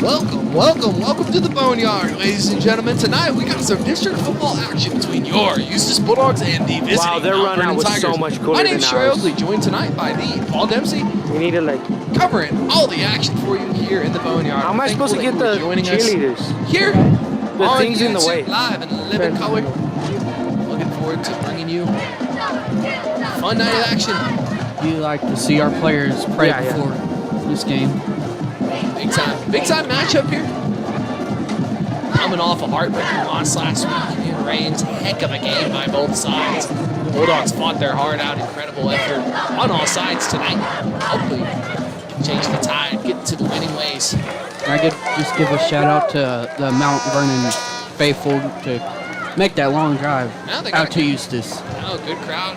Welcome to the Boneyard, ladies and gentlemen. Tonight we got some district football action between your Eustace Bulldogs and the visiting Mount Vernon Tigers. So much cooler. My name's Trey Oakley, joined tonight by the Paul Dempsey. We need to covering all the action for you here in the Boneyard. How am I supposed to get the cheerleaders? Here, the on things YouTube in the way. Live in living color. Looking forward to bringing you a fun night of action. We like to see our players pray before this game. Big time matchup here. Coming off a heartbreaking loss last week in Rain's heck of a game by both sides. The Bulldogs fought their heart out, incredible effort on all sides tonight. Hopefully, change the tide, get to the winning ways. I could just give a shout out to the Mount Vernon faithful to make that long drive out to Eustace. Oh, good crowd.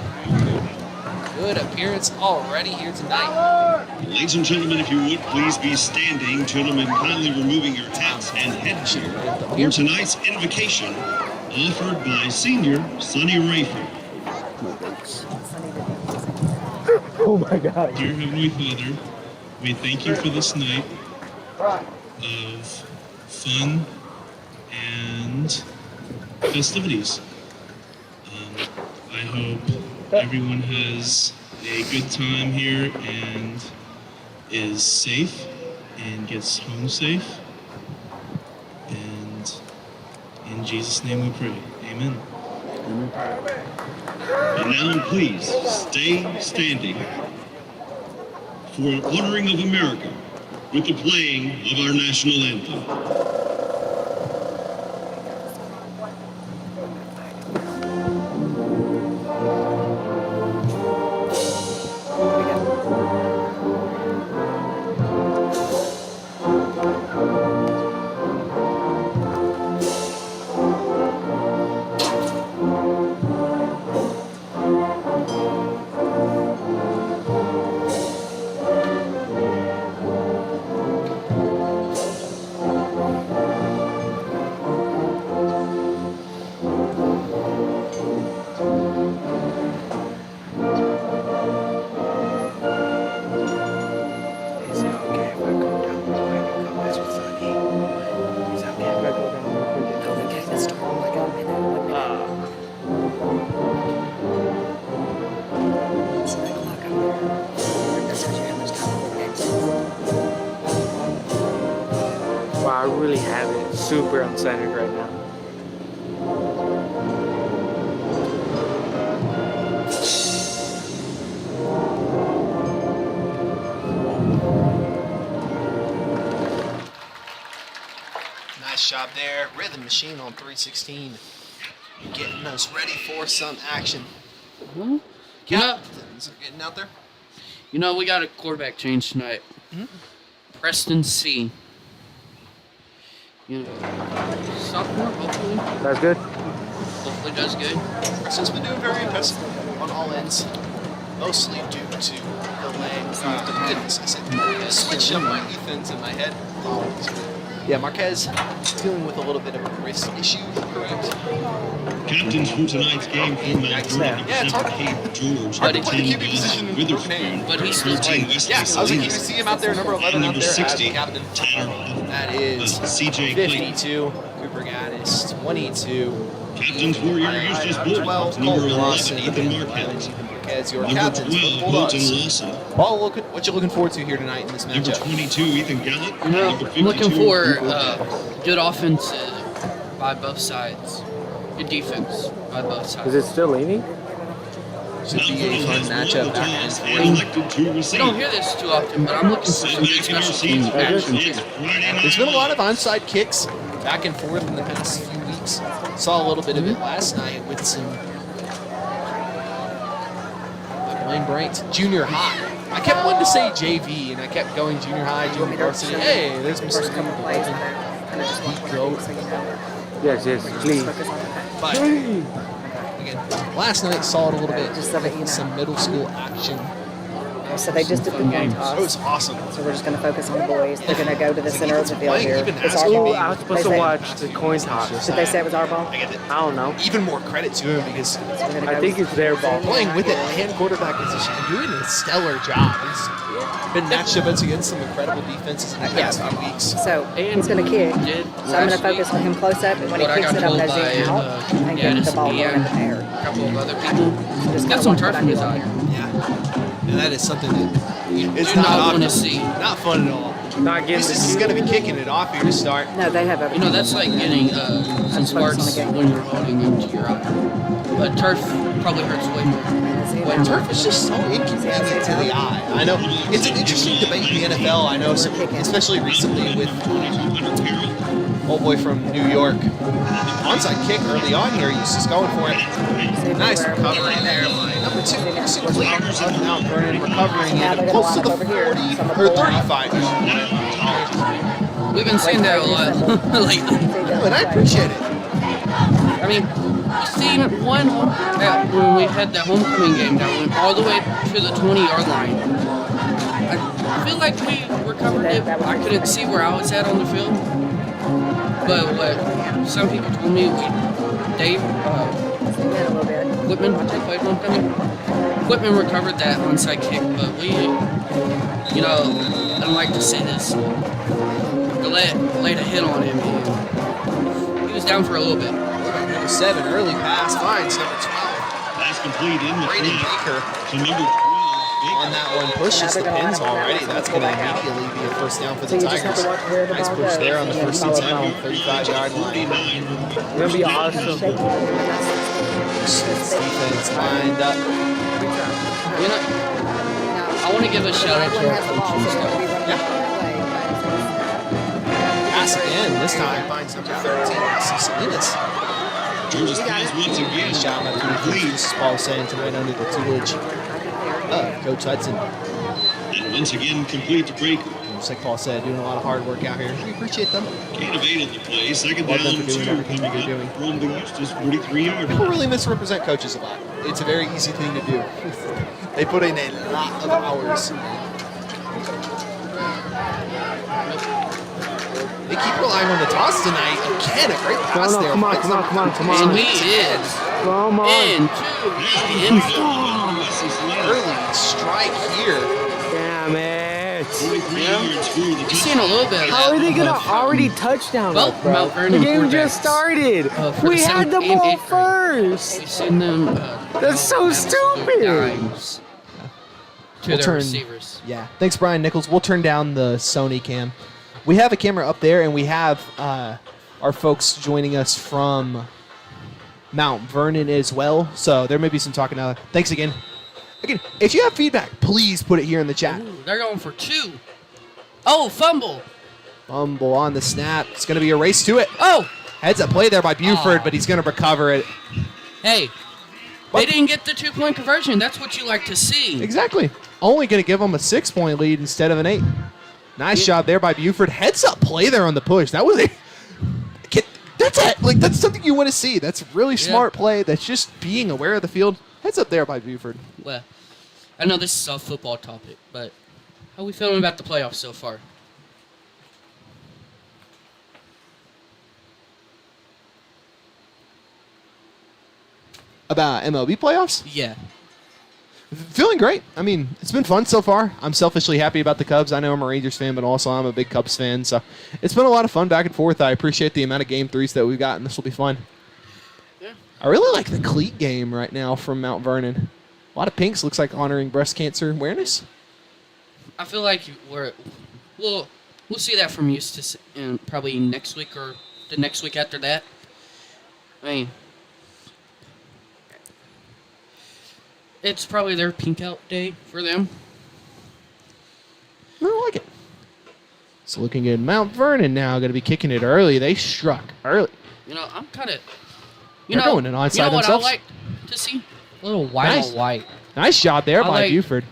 Good appearance already here tonight. Ladies and gentlemen, if you would, please be standing. Gentlemen, kindly removing your hats and headgear for tonight's invocation offered by Senior Sonny Rayford. Oh my God. Dear Heavenly Father, we thank you for this night of fun and festivities. I hope everyone has a good time here and is safe and gets home safe. And in Jesus' name we pray. Amen. And now please stay standing for honoring of America with the playing of our national anthem. Wow, I really have it super uncentered right now. Nice job there. Rhythm Machine on 316. Getting us ready for some action. Captains getting out there. You know, we got a quarterback change tonight. Preston C. You know, sophomore, hopefully. That's good. Hopefully does good. Preston's been doing very impressive on all ends. Mostly due to the legs. Goodness, I said switch up my Ethans in my head. Yeah, Marquez dealing with a little bit of a wrist issue, correct? Captains from tonight's game from Mount Vernon represent Cade George, Hard to number play the 10 QB position in Witherspoon, but he's number still 13 playing. Wesley Yeah, I was like, you Salinas, see him out there, number 11 and out number there 60 as captain. Tanner Huff. That is CJ Clayton. 52, Cooper Gaddis, 22. Captains for your Eustace 12, Bulldogs, number Colton 11 Lawson, Ethan Marquez, Ethan Marquez, your number captains for the 12 Colton Bulldogs. Lawson, Paul, what you looking forward to here tonight in this number matchup? 22 Ethan Gallup, You know, number 52 I'm looking for Cooper. good offense by both sides. Good defense by both sides. Is it still leaning? Should be a fun matchup back and forth. Elected to You receive. don't hear this too often, but I'm looking for Sit some good back in your special seats, teams folks. action It's too. Friday night. There's been a lot of onside kicks back and forth in the past few weeks. Saw a little bit of it last night with some Blaine Bright, junior high. I kept wanting to say JV, and I kept going junior high, junior varsity. Hey, there's Mr. Goat. Yes, please. But again, last night saw it a little bit. Some middle school action So they just did the coin toss. It was awesome. So we're just going to focus on the boys. They're going to go to the center of the field here. It's our Ooh, ball. I was supposed to watch the coin toss. Did they say it was our ball? I get it. I don't know. Even more credit to him because I think it's their ball. playing with it and quarterback position and doing a stellar job. He's been matched up against some incredible defenses in the past few weeks. So he's going to kick. So I'm going to focus on him close up, and when he kicks it, I'm going to zoom out and get the ball going in the air. A couple of other people. Just Got kinda some watch turf what I in do his from eye. here. Yeah. And that is something that You it's do not not want to often. see. Not fun at all. Not getting Eustace is going to be kicking it off here to start. No, they have You know, that's like getting some sparks when you're holding into your eye. But turf probably hurts way more. But turf is just so inconvenient to the eye. I know it's an interesting debate in the NFL. I know, especially recently with old boy from New York. Onside kick early on here. Eustace going for it. Nice recovery there by number 2. Mount Vernon recovering it close to the 40 or 35. We've been seeing that a lot lately. And I appreciate it. I mean, we've seen one when we had the homecoming game that went all the way to the 20-yard line. I feel like we recovered it. I couldn't see where I was at on the field. But what some people told me, Dave Whitman, they played homecoming. Whitman recovered that onside kick, but we, you know, I don't like to say this. Gillette laid a hit on him, and he was down for a little bit. Number 7, early pass, finds number 12. Pass complete in the Brayden Baker to number 12. on that one, pushes the pins already. That's going to immediately be a first down for the Tigers. Nice push there on the first and 10, 35-yard line. It's going to be awesome. Defense lined up. You know, I want to give a shout out to our coaches. Pass again. This time finds number 13, Salinas. Georgia's pass once again. Shot by complete. Paul saying tonight under the tutelage of Coach Hudson. And once again, complete to Breaker. Just like Paul said, doing a lot of hard work out here. We appreciate them. Gain of 8 on the play. Second Love down, them for doing 2 everything coming they're up doing. from the Eustace 43-yard People line. really misrepresent coaches a lot. It's a very easy thing to do. They put in a lot of hours. They keep relying on the toss tonight. Again, a great pass there. Come on. And he is Come on. into Early strike here. Damn it. 43 yards for the We've seen a little bit of that. How are they going to already touchdown us, Both bro? Mount Vernon The game quarterbacks, just started. for We the had the 7th and ball 8th grade. first. We've seen them. That's so throw absolute stupid. dimes to their turn- receivers. Yeah. Thanks, Brian Nichols. We'll turn down the Sony cam. We have a camera up there, and we have our folks joining us from Mount Vernon as well. So there may be some talking now. Thanks again. Again, if you have feedback, please put it here in the chat. Ooh, they're going for 2. Oh, fumble. Fumble on the snap. It's going to be a race to it. Oh, Heads up play there by Buford, Oh. but he's going to recover it. hey. What? They didn't get the 2-point conversion. That's what you like to see. Exactly. Only going to give him a 6-point lead instead of an 8. Nice job there by Buford. Heads up play there on the push. That was a. That's it. Like, that's something you want to see. That's really smart play. That's just being aware of the field. Heads up there by Buford. Well, I know this is a football topic, but how are we feeling about the playoffs so far? About MLB playoffs? Yeah. Feeling great. I mean, it's been fun so far. I'm selfishly happy about the Cubs. I know I'm a Rangers fan, but also I'm a big Cubs fan. So it's been a lot of fun back and forth. I appreciate the amount of game 3s that we've got, and this will be fun. Yeah. I really like the cleat game right now from Mount Vernon. A lot of pinks. Looks like honoring breast cancer awareness. I feel like we'll see that from Eustace in probably next week or the next week after that. I mean, it's probably their pink out day for them. I like it. It's looking good. Mount Vernon now going to be kicking it early. They struck early. You know, I'm kind of. They're going in onside you know what themselves. I like to see? A little white Nice. on white. Nice job there I by like- Buford.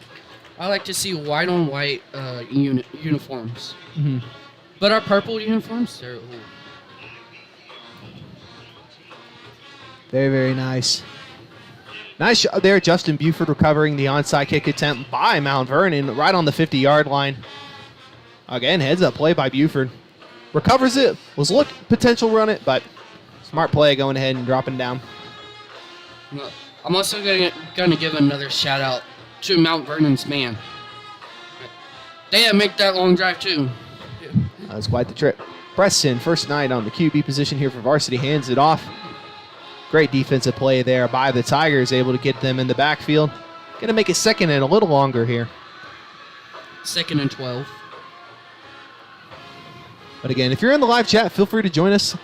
I like to see white on white uniforms. Mhm. But our purple uniforms, they're. Ooh. Very, very nice. Nice shot there. Justin Buford recovering the onside kick attempt by Mount Vernon right on the 50-yard line. Again, heads-up play by Buford. Recovers it. Was look potential run it, but smart play going ahead and dropping down. I'm also going to give another shout-out to Mount Vernon's man. They had to make that long drive, too. That was quite the trip. Preston, first night on the QB position here for varsity, hands it off. Great defensive play there by the Tigers, able to get them in the backfield. Going to make it second and a little longer here. 2nd and 12. But again, if you're in the live chat, feel free to join us.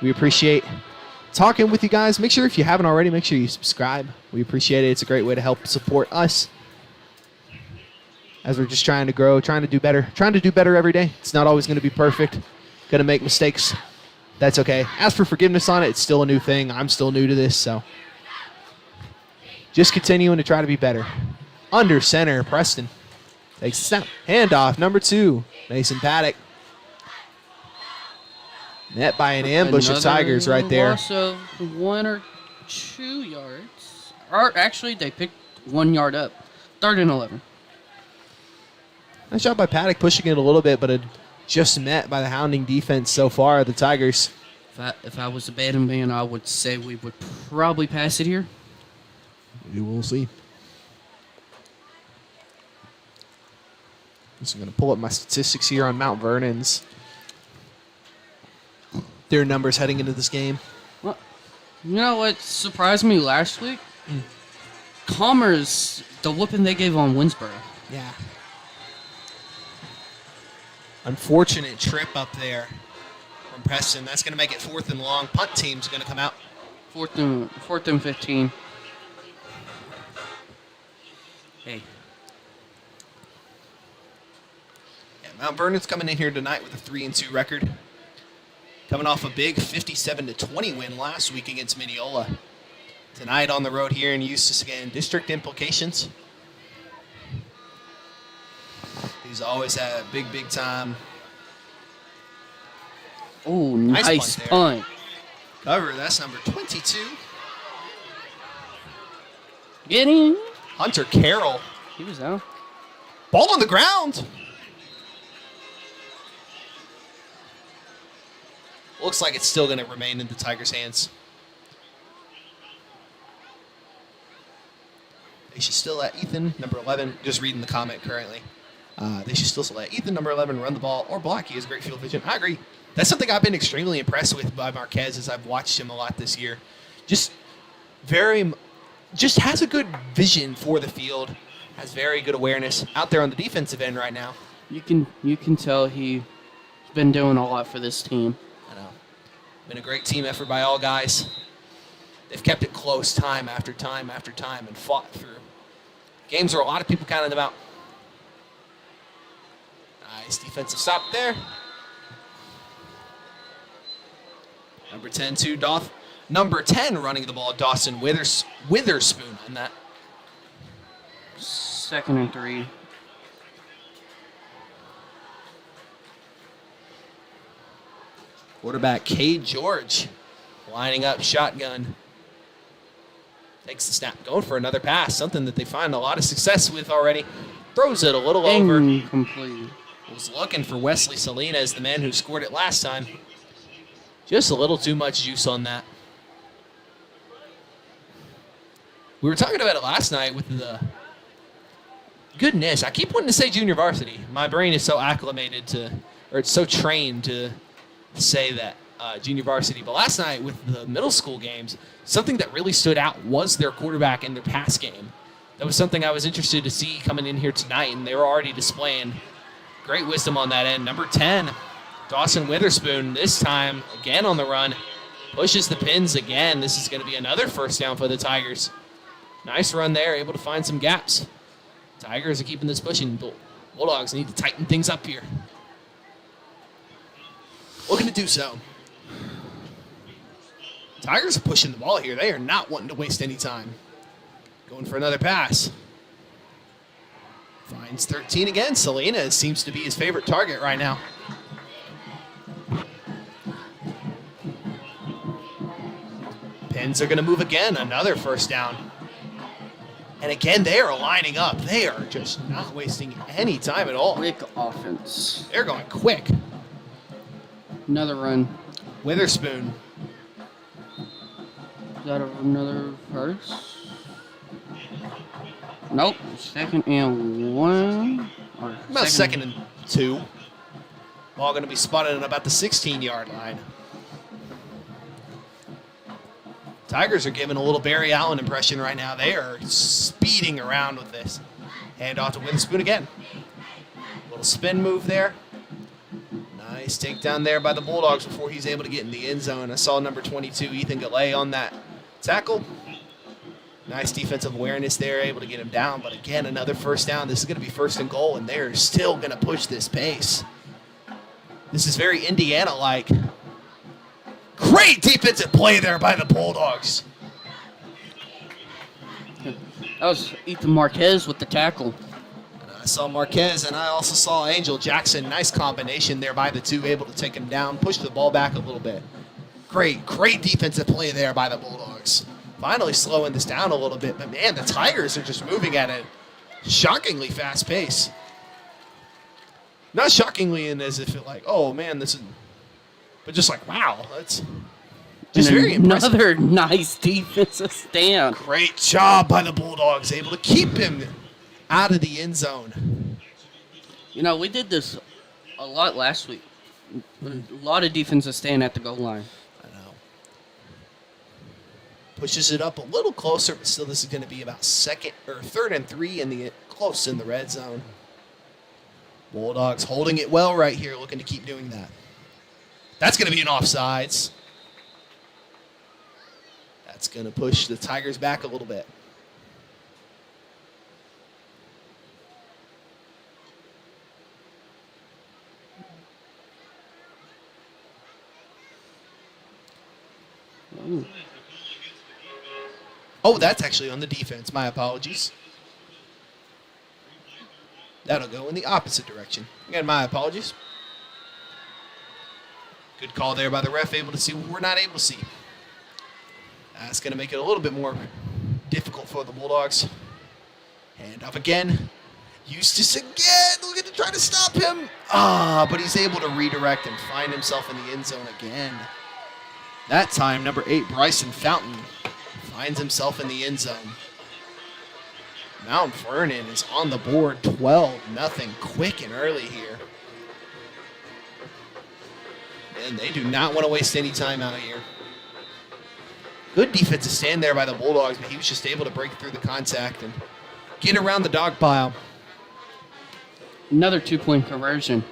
We appreciate talking with you guys. Make sure if you haven't already, make sure you subscribe. We appreciate it. It's a great way to help support us as we're just trying to grow, trying to do better every day. It's not always going to be perfect. Going to make mistakes. That's okay. Ask for forgiveness on it. It's still a new thing. I'm still new to this, so just continuing to try to be better. Under center, Preston takes the snap. Handoff, number 2, Mason Paddock. Met by an ambush of Tigers right there. Loss of 1 or 2 yards. Or actually, they picked 1 yard up. 3rd and 11. Nice job by Paddock pushing it a little bit, but just met by the hounding defense so far, the Tigers. If I was a betting man, I would say we would probably pass it here. We will see. So I'm going to pull up my statistics here on Mount Vernon's. Their numbers heading into this game. Well, you know what surprised me last week? Commerce, the whooping they gave on Winsboro. Yeah. Unfortunate trip up there from Preston. That's going to make it 4th and long. Punt team's going to come out. 4th and 15. Hey. Yeah, Mount Vernon's coming in here tonight with a 3-2 record. Coming off a big 57-20 win last week against Mineola. Tonight on the road here in Eustace again. District implications. He's always had a big time. Oh, nice punt. Cover, that's number 22. Get him. Hunter Carroll. He was out. Ball on the ground. Looks like it's still going to remain in the Tigers' hands. They should still let Ethan, number 11, just reading the comment currently. They should still let Ethan, number 11, run the ball or block. He has great field vision. I agree. That's something I've been extremely impressed with by Marquez as I've watched him a lot this year. Just has a good vision for the field. Has very good awareness out there on the defensive end right now. You can tell he's been doing a lot for this team. I know. Been a great team effort by all guys. They've kept it close time after time after time and fought through games where a lot of people counted them out. Nice defensive stop there. Number 10 to Doth. Number 10 running the ball, Dawson Witherspoon on that. 2nd and 3. Quarterback Cade George lining up shotgun. Takes the snap, going for another pass, something that they find a lot of success with already. Throws it a little over. Incomplete. Was looking for Wesley Salinas, the man who scored it last time. Just a little too much juice on that. We were talking about it last night with the goodness. I keep wanting to say junior varsity. My brain is so acclimated to, or it's so trained to say that junior varsity. But last night with the middle school games, something that really stood out was their quarterback and their pass game. That was something I was interested to see coming in here tonight, and they were already displaying great wisdom on that end. Number 10, Dawson Witherspoon, this time again on the run. Pushes the pins again. This is going to be another first down for the Tigers. Nice run there, able to find some gaps. Tigers are keeping this pushing. Bulldogs need to tighten things up here. Looking to do so. Tigers are pushing the ball here. They are not wanting to waste any time. Going for another pass. Finds 13 again. Salinas seems to be his favorite target right now. Hens are going to move again. Another first down. And again, they are lining up. They are just not wasting any time at all. Quick offense. They're going quick. Another run. Witherspoon. Is that another first? Nope. 2nd and 1. Or About 2nd and 2. Ball going to be spotted at about the 16-yard line. Tigers are giving a little Barry Allen impression right now. They are speeding around with this. Hand off to Witherspoon again. Little spin move there. Nice takedown there by the Bulldogs before he's able to get in the end zone. I saw number 22, Ethan Galay, on that tackle. Nice defensive awareness there, able to get him down. But again, another first down. This is going to be 1st and goal, and they're still going to push this pace. This is very Indiana-like. Great defensive play there by the Bulldogs. That was Ethan Marquez with the tackle. I saw Marquez, and I also saw Angel Jackson. Nice combination there by the two, able to take him down, push the ball back a little bit. Great defensive play there by the Bulldogs. Finally slowing this down a little bit, but man, the Tigers are just moving at a shockingly fast pace. Not shockingly in as if it like, oh man, this is, but just like, wow, that's just very impressive. Another nice defensive stand. Great job by the Bulldogs, able to keep him out of the end zone. You know, we did this a lot last week. A lot of defensive stand at the goal line. I know. Pushes it up a little closer, but still this is going to be about 3rd and 3 close in the red zone. Bulldogs holding it well right here, looking to keep doing that. That's going to be an offsides. That's going to push the Tigers back a little bit. Ooh. Oh, that's actually on the defense. My apologies. That'll go in the opposite direction. Again, my apologies. Good call there by the ref, able to see what we're not able to see. That's going to make it a little bit more difficult for the Bulldogs. Hand off again. Eustace again, looking to try to stop him. But he's able to redirect and find himself in the end zone again. That time, number 8, Bryson Fountain, finds himself in the end zone. Mount Vernon is on the board, 12-0, quick and early here. And they do not want to waste any time out here. Good defensive stand there by the Bulldogs, but he was just able to break through the contact and get around the dog pile. Another 2-point conversion.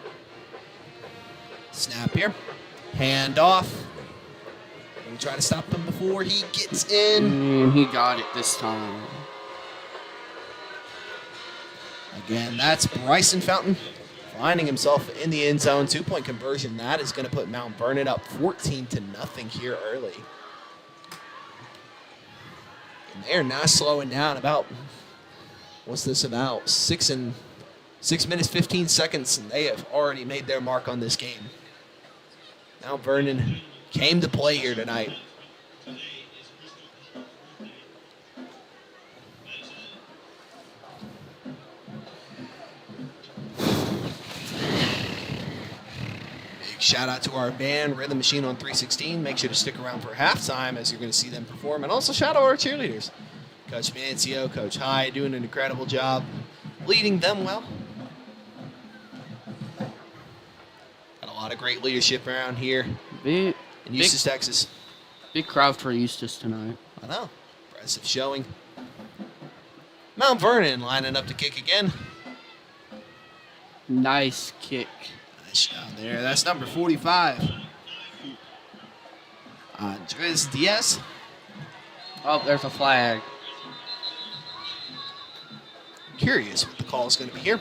Snap here. Hand off. We try to stop him before he gets in. And he got it this time. Again, that's Bryson Fountain finding himself in the end zone. 2-point conversion. That is going to put Mount Vernon up 14-0 here early. And they're not slowing down. About, what's this about? 6 minutes, 15 seconds, and they have already made their mark on this game. Mount Vernon came to play here tonight. Big shout out to our band, Rhythm Machine on 316. Make sure to stick around for halftime as you're going to see them perform. And also shout out our cheerleaders. Coach Mancio, Coach High, doing an incredible job leading them well. Got a lot of great leadership around here in Eustace, Texas. Big crowd for Eustace tonight. I know. Impressive showing. Mount Vernon lining up to kick again. Nice kick. Nice shot there. That's number 45. Andres Diaz. Oh, there's a flag. Curious what the call is going to be here.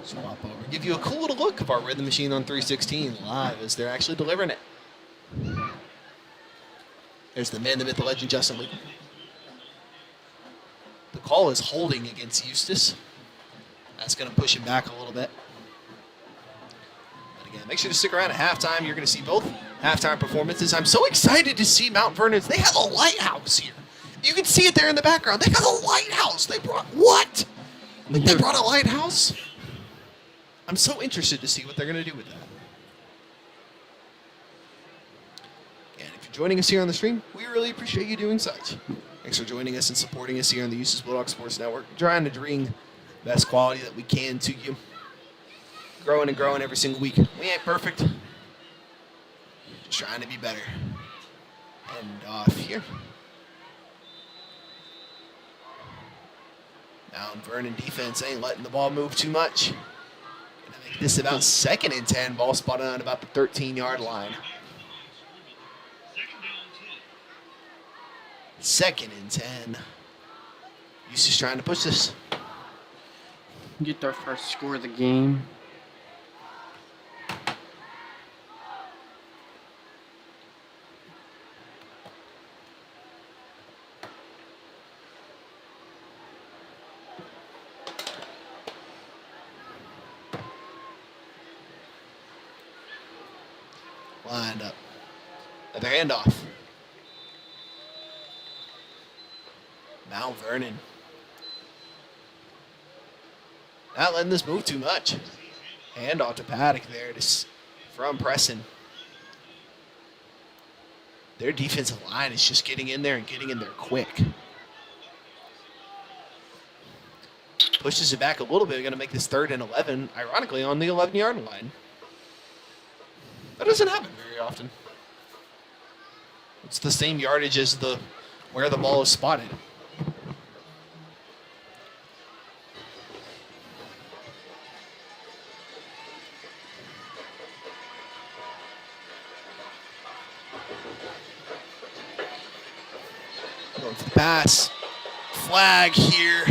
Swap over. Give you a cool little look of our Rhythm Machine on 316 live as they're actually delivering it. There's the man, the myth, the legend, Justin Lee. The call is holding against Eustace. That's going to push him back a little bit. But again, make sure to stick around at halftime. You're going to see both halftime performances. I'm so excited to see Mount Vernon's. They have a lighthouse here. You can see it there in the background. They got a lighthouse. They brought what? Like they brought a lighthouse? I'm so interested to see what they're going to do with that. And if you're joining us here on the stream, we really appreciate you doing such. Thanks for joining us and supporting us here on the Eustace Bulldogs Sports Network. Trying to bring the best quality that we can to you. Growing and growing every single week. We ain't perfect. Just trying to be better. And off here. Mount Vernon defense ain't letting the ball move too much. Gonna make this about 2nd and 10. Ball spotted on about the 13-yard line. 2nd and 10. Eustace trying to push this. Get their first score of the game. Lined up. Another handoff. Mount Vernon. Not letting this move too much. Handoff to Paddock there from Preston. Their defensive line is just getting in there and getting in there quick. Pushes it back a little bit. Going to make this 3rd and 11, ironically, on the 11-yard line. That doesn't happen very often. It's the same yardage as where the ball is spotted. Going for the pass. Flag here.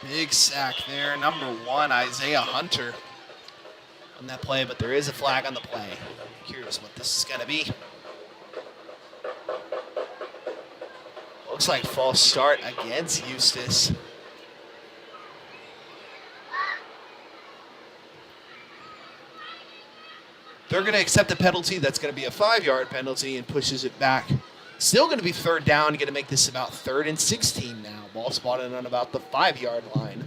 Big sack there. Number 1, Isaiah Hunter. On that play, but there is a flag on the play. Curious what this is going to be. Looks like false start against Eustace. They're going to accept the penalty. That's going to be a 5-yard penalty and pushes it back. Still going to be 3rd down. Going to make this about 3rd and 16 now. Ball spotted on about the 5-yard line.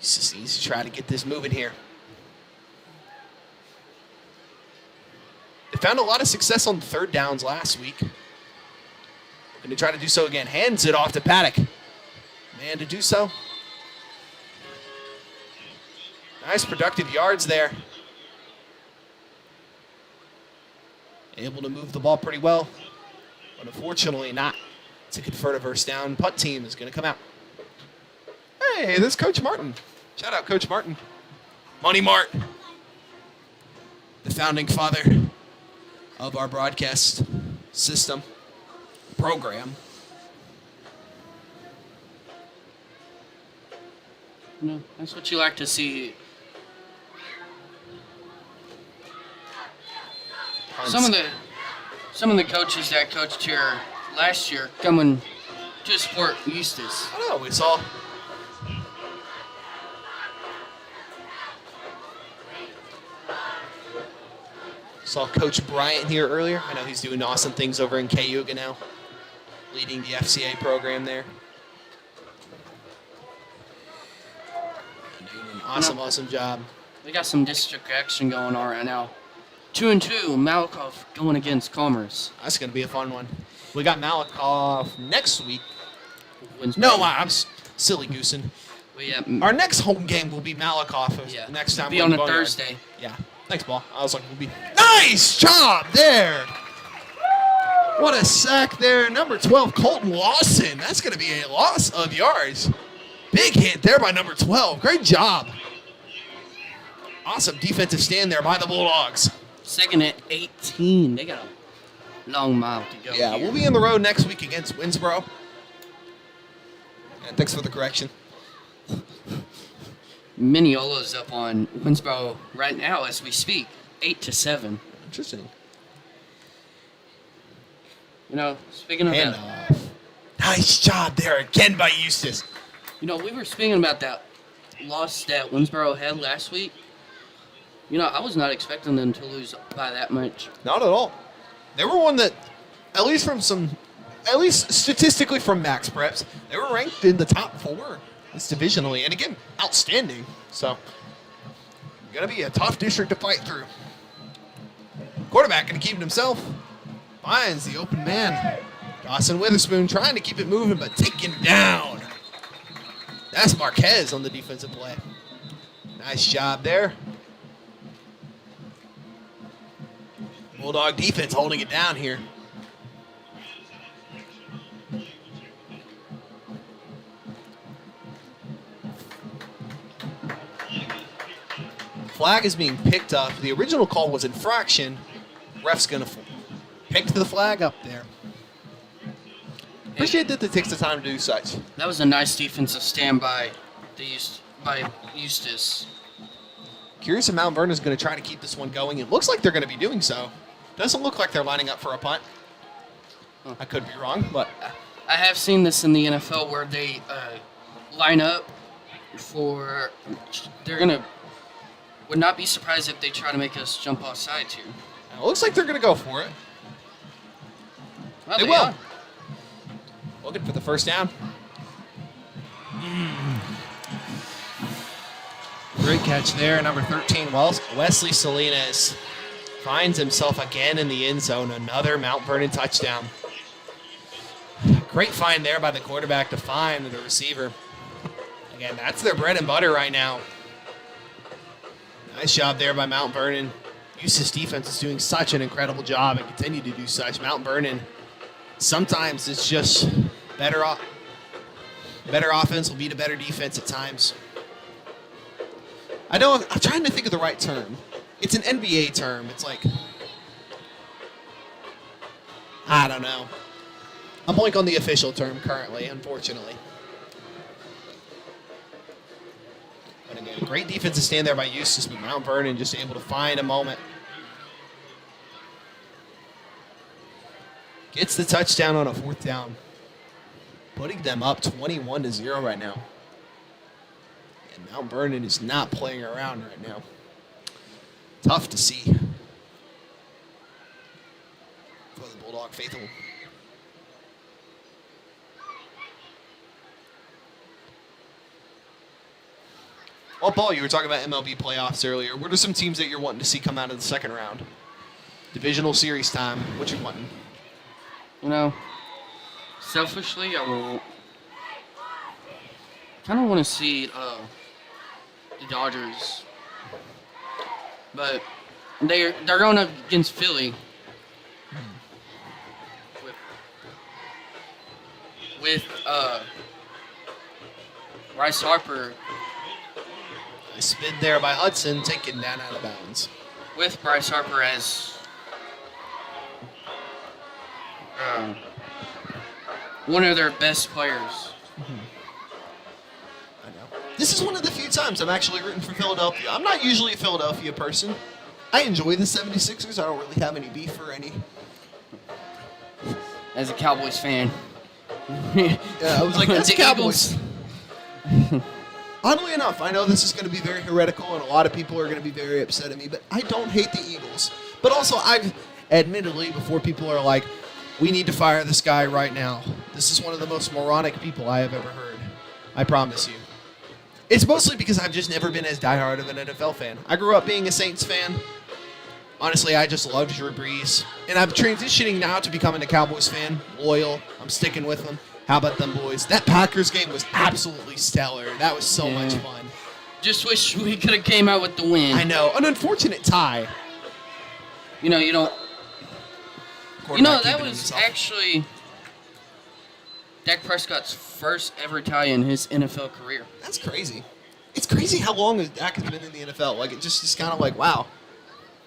Just needs to try to get this moving here. They found a lot of success on 3rd downs last week. Going to try to do so again. Hands it off to Paddock. Man to do so. Nice productive yards there. Able to move the ball pretty well. But unfortunately not to convert a first down. Punt team is going to come out. Hey, this is Coach Martin. Shout out Coach Martin. Money Mart. The founding father of our broadcast system program. No, that's what you like to see. Some of the coaches that coached here last year coming to support Eustace. I know, we saw Coach Bryant here earlier. I know he's doing awesome things over in Cayuga now, leading the FCA program there. Doing an awesome job. We got some district action going on right now. 2-2, Malakoff going against Commerce. That's going to be a fun one. We got Malakoff next week. Wins No, I'm silly goosing. Our next home game will be Malakoff. Yeah. Next time Be we're on in a Boneyard. Thursday. Yeah. Thanks, Paul. I was like, we'll be nice job there. What a sack there. Number 12, Colton Lawson. That's going to be a loss of yards. Big hit there by number 12. Great job. Awesome defensive stand there by the Bulldogs. 2nd and 18. They got a long mile to go. Yeah, here. we'll be on the road next week against Winsboro. And thanks for the correction. Minneola's up on Winsboro right now as we speak, 8-7. Interesting. You know, speaking of And that, nice job there again by Eustace. you know, we were speaking about that loss that Winsboro had last week. You know, I was not expecting them to lose by that much. Not at all. They were one that, at least statistically from Max Preps, they were ranked in the top 4. It's divisionally, and again, outstanding. So, gonna be a tough district to fight through. Quarterback gonna keep it himself. Finds the open man. Dawson Witherspoon trying to keep it moving, but taken down. That's Marquez on the defensive play. Nice job there. Bulldog defense holding it down here. Flag is being picked up. The original call was infraction. Ref's gonna pick the flag up there. Appreciate that it takes the time to do such. That was a nice defensive stand by Eustace. Curious if Mount Vernon is going to try to keep this one going. It looks like they're going to be doing so. Doesn't look like they're lining up for a punt. I could be wrong, but I have seen this in the NFL where they line up for. They're gonna. Would not be surprised if they try to make us jump off sides here. it looks like they're going to go for it. Well, They will. are. Looking for the first down. Great catch there. Number 13, Wesley Salinas finds himself again in the end zone. Another Mount Vernon touchdown. Great find there by the quarterback to find the receiver. Again, that's their bread and butter right now. Nice job there by Mount Vernon. Eustace defense is doing such an incredible job and continue to do such. Mount Vernon, sometimes it's just better offense will beat a better defense at times. I'm trying to think of the right term. It's an NBA term. It's like, I don't know. I'm blank on the official term currently, unfortunately. But again, great defensive stand there by Eustace, but Mount Vernon just able to find a moment. Gets the touchdown on a 4th down. Putting them up 21-0 right now. And Mount Vernon is not playing around right now. Tough to see for the Bulldog faithful. Well, Paul, you were talking about MLB playoffs earlier. What are some teams that you're wanting to see come out of the second round? Divisional series time. What you wanting? You know, selfishly, I will kind of want to see the Dodgers, but they're going up against Philly with Bryce Harper. A spin there by Hudson, taken down out of bounds. With Bryce Harper as one of their best players. I know. This is one of the few times I'm actually rooting for Philadelphia. I'm not usually a Philadelphia person. I enjoy the 76ers. I don't really have any beef for any. As a Cowboys fan. Yeah, I was like, that's The Cowboys. Oddly enough, I know this is going to be very heretical and a lot of people are going to be very upset at me, but I don't hate the Eagles. But also, I've admittedly, before people are like, we need to fire this guy right now. This is one of the most moronic people I have ever heard. I promise you. It's mostly because I've just never been as diehard of an NFL fan. I grew up being a Saints fan. Honestly, I just loved Drew Brees. And I'm transitioning now to becoming a Cowboys fan. Loyal. I'm sticking with them. How about them boys? That Packers game was absolutely stellar. That was so much fun. Just wish we could have came out with the win. I know. An unfortunate tie. You know, that was actually Dak Prescott's first ever tie in his NFL career. That's crazy. It's crazy how long Dak has been in the NFL. Like, it just is kind of like, wow.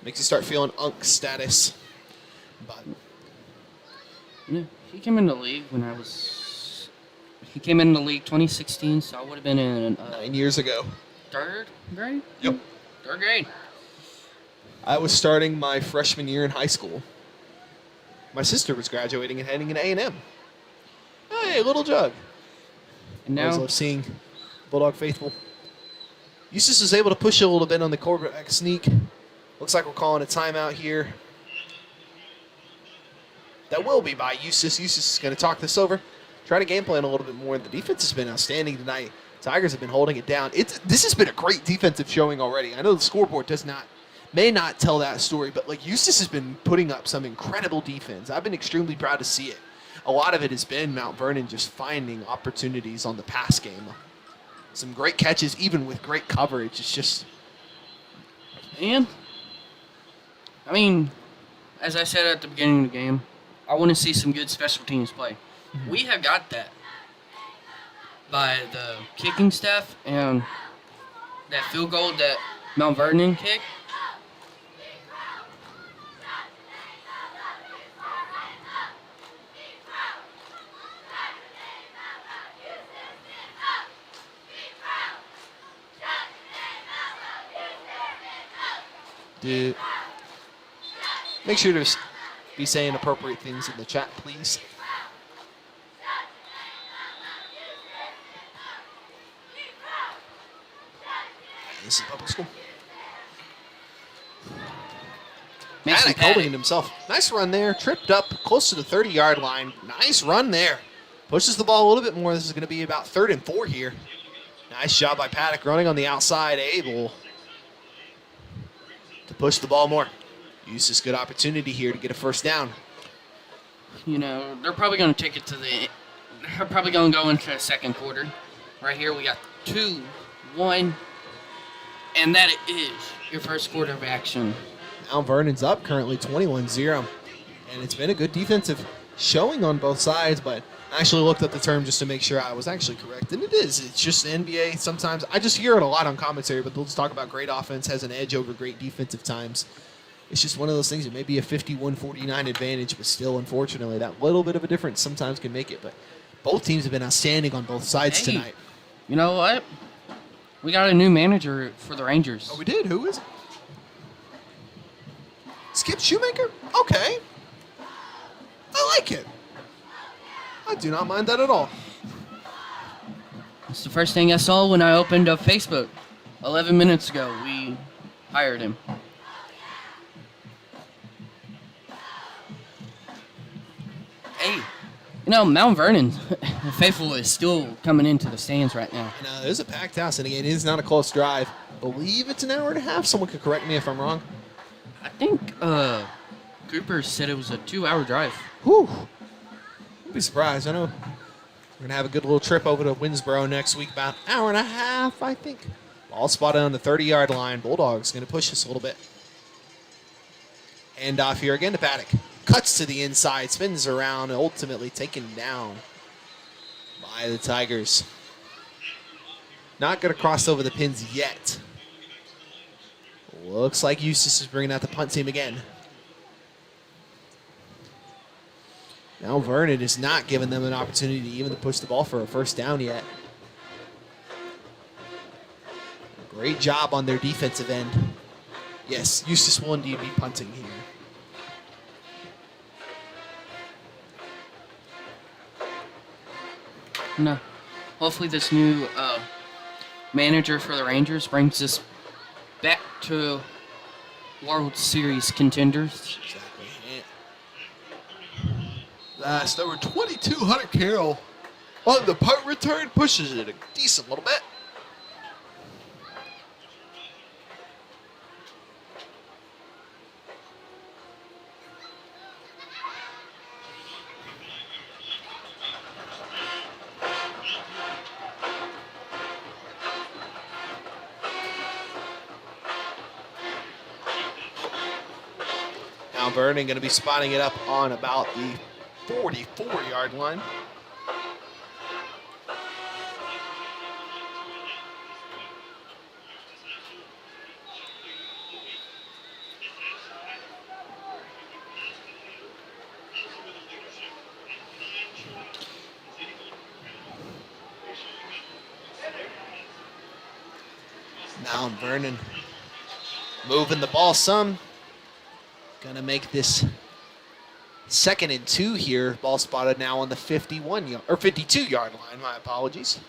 Makes you start feeling unk status. But He came in the league He came in the league 2016, so I would have been in 9 years ago. third grade? Yep. Third grade. I was starting my freshman year in high school. My sister was graduating and heading into A&M. Hey, little Jug. And I always now, love seeing Bulldog faithful. Eustace is able to push a little bit on the quarterback sneak. Looks like we're calling a timeout here. That will be by Eustace. Eustace is going to talk this over. Try to game plan a little bit more. The defense has been outstanding tonight. Tigers have been holding it down. This has been a great defensive showing already. I know the scoreboard may not tell that story, but like Eustace has been putting up some incredible defense. I've been extremely proud to see it. A lot of it has been Mount Vernon just finding opportunities on the pass game. Some great catches, even with great coverage. It's just... and, I mean, as I said at the beginning of the game, I want to see some good special teams play. Mm-hmm. We have got that by the kicking staff and that field goal that Mount Vernon kicked. Make sure to be saying appropriate things in the chat, please. This is public school. Panic holding it himself. Nice run there. Tripped up close to the 30-yard line. Nice run there. Pushes the ball a little bit more. This is going to be about 3rd and 4 here. Nice job by Paddock running on the outside, able to push the ball more. Use this good opportunity here to get a first down. You know, they're probably going to take it to the... They're probably going to go into the second quarter. Right here we got 2, 1, and that is your first quarter of action. Mount Vernon's up currently 21-0. And it's been a good defensive showing on both sides, but I actually looked up the term just to make sure I was actually correct. And it is. It's just the NBA. Sometimes I just hear it a lot on commentary, but they'll just talk about great offense has an edge over great defensive times. It's just one of those things. It may be a 51-49 advantage, but still, unfortunately, that little bit of a difference sometimes can make it. But both teams have been outstanding on both sides tonight. You know what? We got a new manager for the Rangers. Oh, we did? Who is it? Skip Shoemaker? Okay. I like it. I do not mind that at all. It's the first thing I saw when I opened up Facebook. 11 minutes ago, we hired him. Hey, you know, Mount Vernon, faithful is still coming into the stands right now. And, there's a packed house, and again, it is not a close drive. I believe it's an hour and a half. Someone could correct me if I'm wrong. I think Cooper said it was a 2-hour drive. Whew. I'd be surprised. I know we're going to have a good little trip over to Winsboro next week, about an hour and a half, I think. Ball spotted on the 30-yard line. Bulldogs going to push this a little bit. Hand off here again to Paddock. Cuts to the inside, spins around, and ultimately taken down by the Tigers. Not going to cross over the pins yet. Looks like Eustace is bringing out the punt team again. Now Vernon is not giving them an opportunity to even push the ball for a first down yet. Great job on their defensive end. Yes, Eustace will indeed be punting here. No. Hopefully this new manager for the Rangers brings us back to World Series contenders. Exactly. Last over 2,200 Carroll on the punt return, pushes it a decent little bit. Now Vernon going to be spotting it up on about the 44-yard line. Mount Vernon moving the ball some. Gonna make this 2nd and 2 here. Ball spotted now on the 52-yard line. My apologies.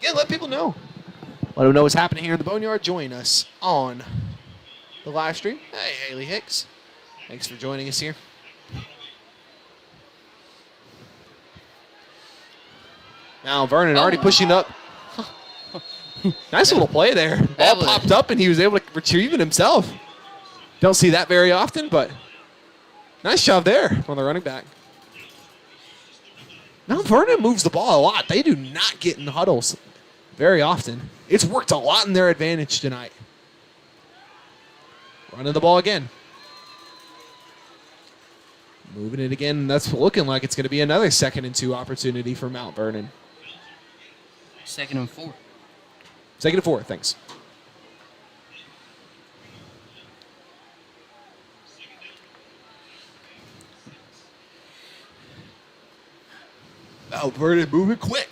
Yeah, let people know. Let them know what's happening here in the Boneyard. Join us on the live stream. Hey, Haley Hicks. Thanks for joining us here. Mount Vernon already pushing up. Nice little play there. Ball popped up and he was able to retrieve it himself. Don't see that very often, but nice job there on the running back. Mount Vernon moves the ball a lot. They do not get in huddles very often. It's worked a lot in their advantage tonight. Running the ball again. Moving it again. That's looking like it's going to be another 2nd and 2 opportunity for Mount Vernon. 2nd and 4. 2nd and 4, thanks. Mount Vernon moving quick.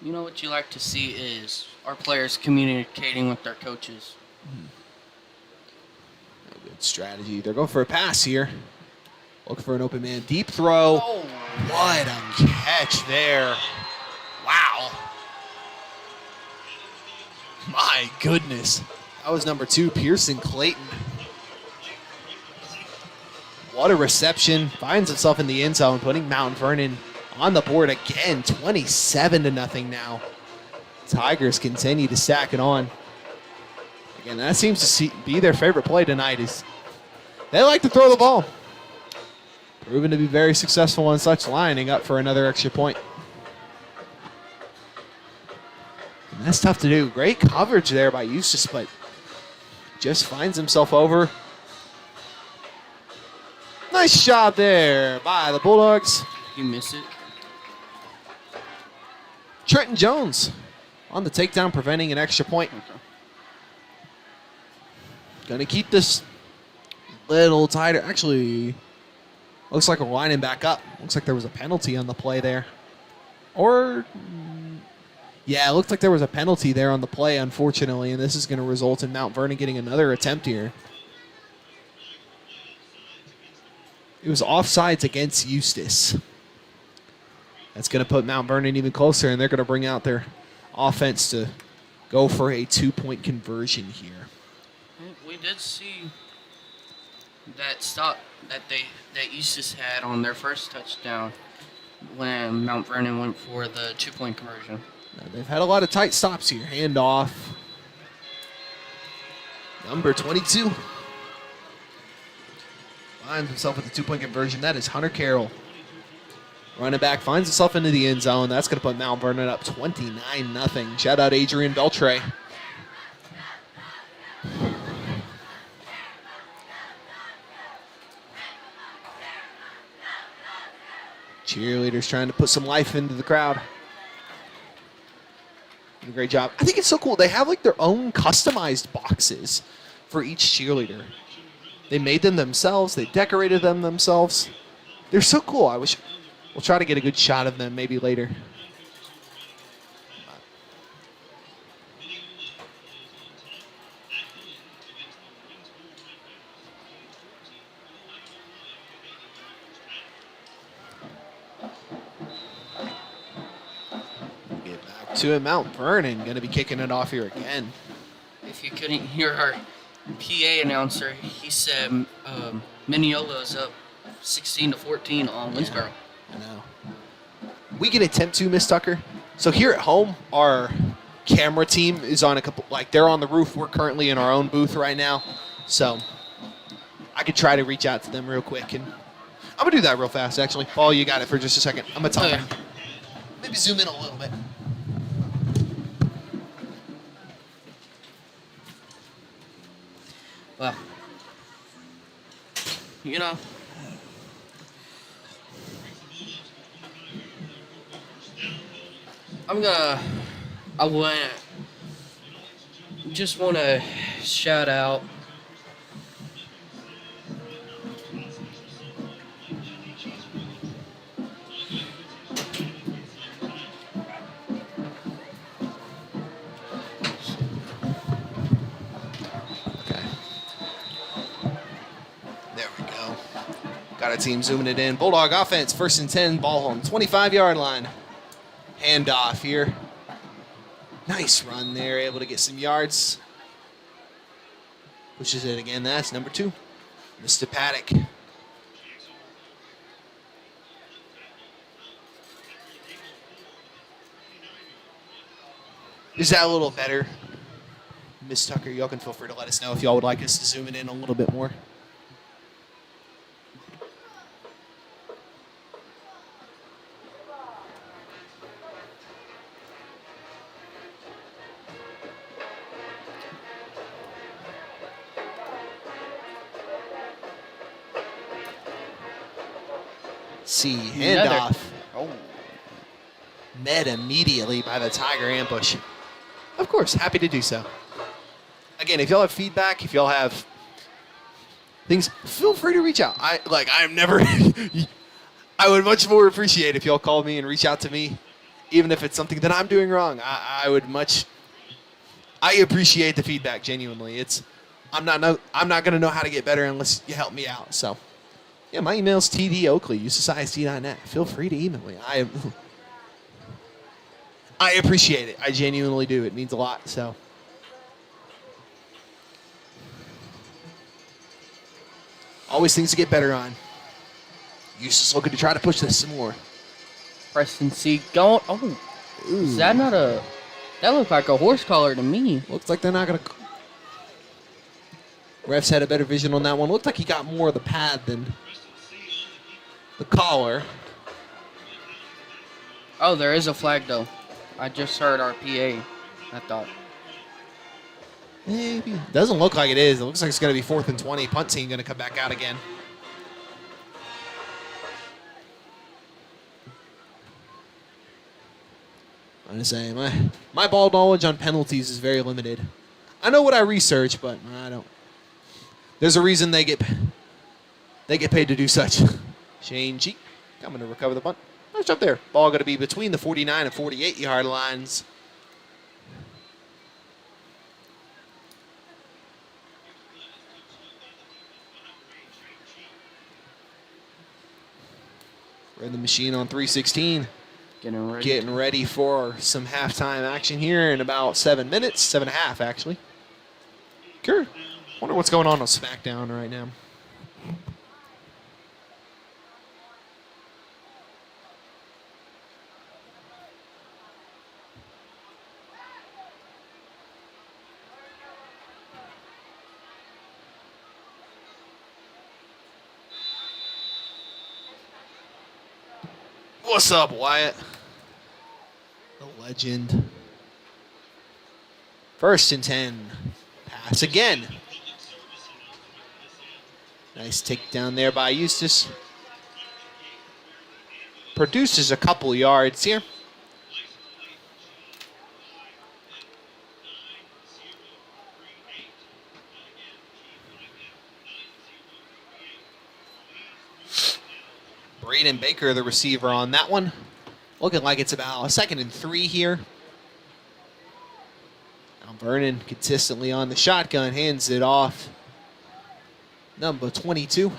You know what you like to see is our players communicating with their coaches. A good strategy. They're going for a pass here. Looking for an open man. Deep throw. Oh. What a catch there. Wow. My goodness. That was number 2, Pearson Clayton. What a reception. Finds himself in the end zone, putting Mount Vernon on the board again. 27-0 now. Tigers continue to stack it on. Again, that seems to be their favorite play tonight. Is they like to throw the ball. Proven to be very successful on such, lining up for another extra point. And that's tough to do. Great coverage there by Eustace, but just finds himself over. Nice job there by the Bulldogs. You miss it. Trenton Jones on the takedown, preventing an extra point. Okay. Gonna keep this little tighter. Actually, looks like we're lining back up. Looks like there was a penalty on the play there. Or, yeah, it looked like there was a penalty there on the play, unfortunately, and this is going to result in Mount Vernon getting another attempt here. It was offsides against Eustace. That's going to put Mount Vernon even closer, and they're going to bring out their offense to go for a 2-point conversion here. We did see that stop that Eustace had on their first touchdown when Mount Vernon went for the 2-point conversion. Now, they've had a lot of tight stops here. Handoff. Number 22. Finds himself with the 2-point conversion. That is Hunter Carroll. Running back finds himself into the end zone. That's going to put Mount Vernon up 29-0. Shout out Adrian Beltre. Cheerleaders trying to put some life into the crowd. Did a great job. I think it's so cool. They have like their own customized boxes for each cheerleader. They made them themselves. They decorated them themselves. They're so cool. I wish we'll try to get a good shot of them maybe later. To it, Mount Vernon going to be kicking it off here again. If you couldn't hear our PA announcer, he said Mineola's up 16-14 on Winsboro. I know. We can attempt to, Miss Tucker. So here at home, our camera team is on a couple, like they're on the roof. We're currently in our own booth right now. So I could try to reach out to them real quick. And I'm going to do that real fast, actually. Paul, you got it for just a second. I'm going to talk. Oh, yeah. Maybe zoom in a little bit. Well, you know, I just want to shout out we go. Got a team zooming it in. Bulldog offense, 1st and 10, ball home, 25-yard line. Handoff here. Nice run there, able to get some yards. Pushes it again. That's number 2, Mr. Paddock. Is that a little better? Miss Tucker, y'all can feel free to let us know if y'all would like us to zoom it in a little bit more. See, handoff. Oh. Met immediately by the Tiger ambush. Of course, happy to do so. Again, if y'all have feedback, if y'all have things, feel free to reach out. I'm never. I would much more appreciate if y'all call me and reach out to me, even if it's something that I'm doing wrong. I appreciate the feedback genuinely. I'm not gonna know how to get better unless you help me out. So, yeah, my email's tdoakley@eustaceisd.net. Feel free to email me. I appreciate it. I genuinely do. It means a lot. So. Always things to get better on. Eustace looking to try to push this some more. Preston C. going. Oh, is that not a... That looked like a horse collar to me. Looks like they're not going to... Refs had a better vision on that one. Looked like he got more of the pad than the collar. Oh, there is a flag, though. I just heard our PA, I thought. Maybe. Doesn't look like it is. It looks like it's going to be 4th and 20. Punt team going to come back out again. I'm going to say, my ball knowledge on penalties is very limited. I know what I research, but I don't. There's a reason they get paid to do such. Shane Cheek coming to recover the punt. Nice up there. Ball going to be between the 49 and 48-yard lines. We're in the machine on 316. Getting ready for some halftime action here in about 7 minutes. 7.5, actually. Sure. Wonder what's going on SmackDown right now. What's up, Wyatt? The legend. 1st and 10. Pass again. Nice takedown there by Eustace. Produces a couple yards here. Braden Baker, the receiver on that one. Looking like it's about a 2nd and 3 here. Mount Vernon consistently on the shotgun, hands it off. Number 22.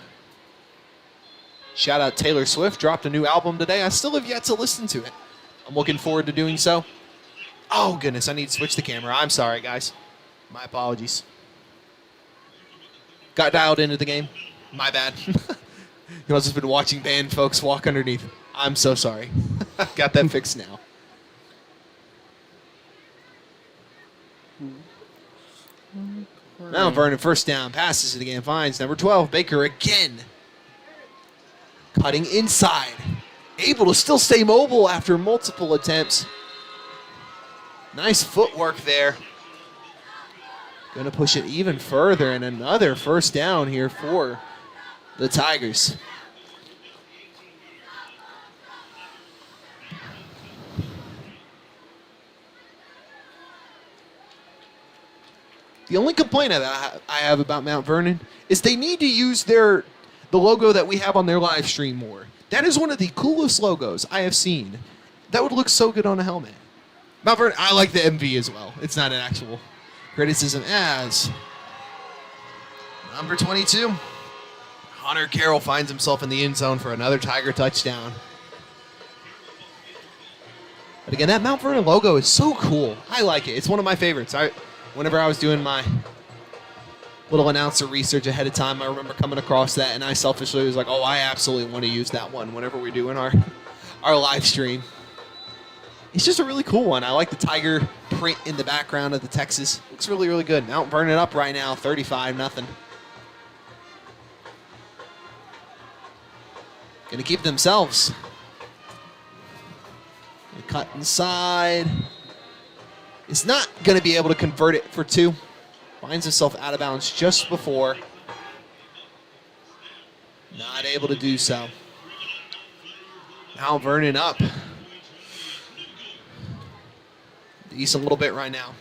Shout out Taylor Swift, dropped a new album today. I still have yet to listen to it. I'm looking forward to doing so. Oh goodness, I need to switch the camera. I'm sorry, guys. My apologies. Got dialed into the game. My bad. You must have been watching band folks walk underneath. I'm so sorry. Got that fixed now. Mount Vernon 1st down. Passes it again. Finds number 12. Baker again. Cutting inside. Able to still stay mobile after multiple attempts. Nice footwork there. Going to push it even further. And another 1st down here for the Tigers. The only complaint that I have about Mount Vernon is they need to use the logo that we have on their live stream more. That is one of the coolest logos I have seen. That would look so good on a helmet. Mount Vernon, I like the MV as well. It's not an actual criticism as number 22. Hunter Carroll finds himself in the end zone for another Tiger touchdown. But again, that Mount Vernon logo is so cool. I like it. It's one of my favorites. Whenever I was doing my little announcer research ahead of time, I remember coming across that, and I selfishly was like, oh, I absolutely want to use that one whenever we're doing our live stream. It's just a really cool one. I like the tiger print in the background of the Texas. Looks really, really good. Mount Vernon up right now, 35-0. Going to keep themselves. They cut inside. Is not going to be able to convert it for 2. Finds himself out of bounds just before. Not able to do so. Mount Vernon up. East a little bit right now.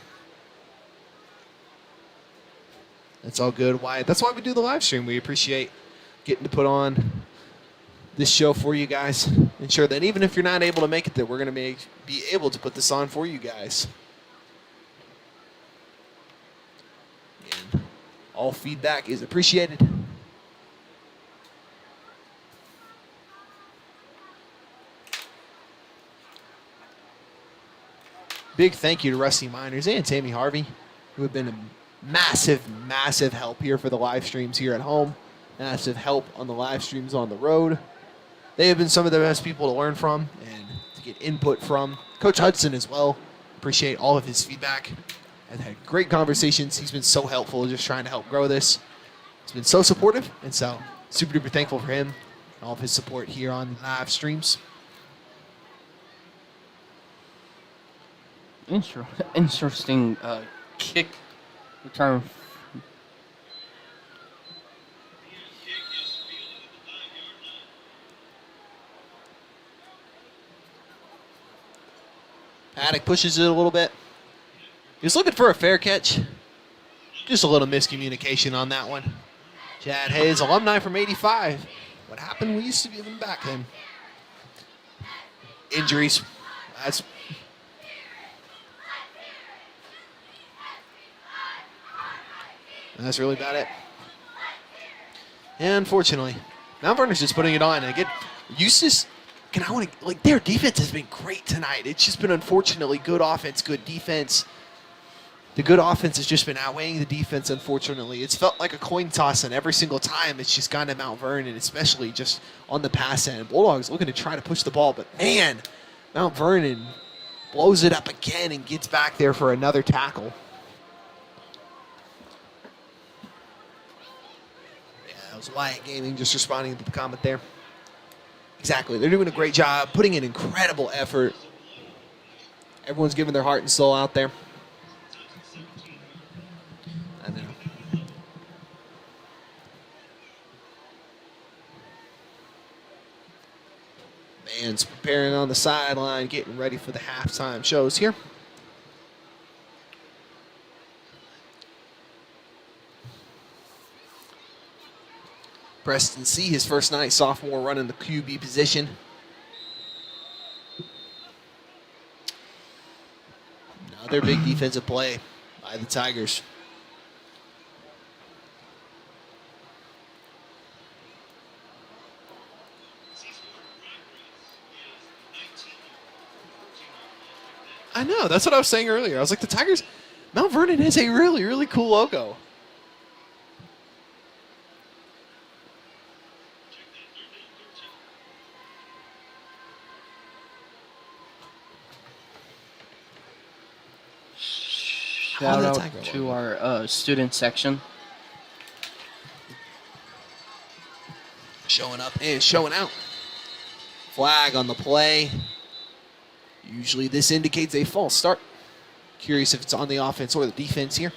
That's all good, Wyatt. That's why we do the live stream. We appreciate getting to put on this show for you guys. Ensure that even if you're not able to make it, that we're going to be able to put this on for you guys. And all feedback is appreciated. Big thank you to Rusty Miners and Tammy Harvey, who have been a massive, massive help here for the live streams here at home. Massive help on the live streams on the road. They have been some of the best people to learn from and to get input from. Coach Hudson as well. Appreciate all of his feedback. I've had great conversations. He's been so helpful just trying to help grow this. He's been so supportive, and so super duper thankful for him and all of his support here on live streams. Interesting kick return. Paddock pushes it a little bit. He was looking for a fair catch. Just a little miscommunication on that one. Chad Hayes, alumni from '85. What happened? We used to be even back then. Injuries. That's really about it. And unfortunately, Mount Vernon's just putting it on. And again, Eustace, their defense has been great tonight. It's just been unfortunately good offense, good defense. The good offense has just been outweighing the defense, unfortunately. It's felt like a coin toss, and every single time it's just gone to Mount Vernon, especially just on the pass end. Bulldogs looking to try to push the ball, but man, Mount Vernon blows it up again and gets back there for another tackle. Wyatt Gaming just responding to the comment there. Exactly. They're doing a great job, putting in incredible effort. Everyone's giving their heart and soul out there. I know. Man's preparing on the sideline, getting ready for the halftime shows here. Preston C, his first night, sophomore, running the QB position. Another big defensive play by the Tigers. I know, that's what I was saying earlier. I was like, the Tigers, Mount Vernon has a really, really cool logo. Shout out to our student section. Showing up and showing out. Flag on the play. Usually this indicates a false start. Curious if it's on the offense or the defense here.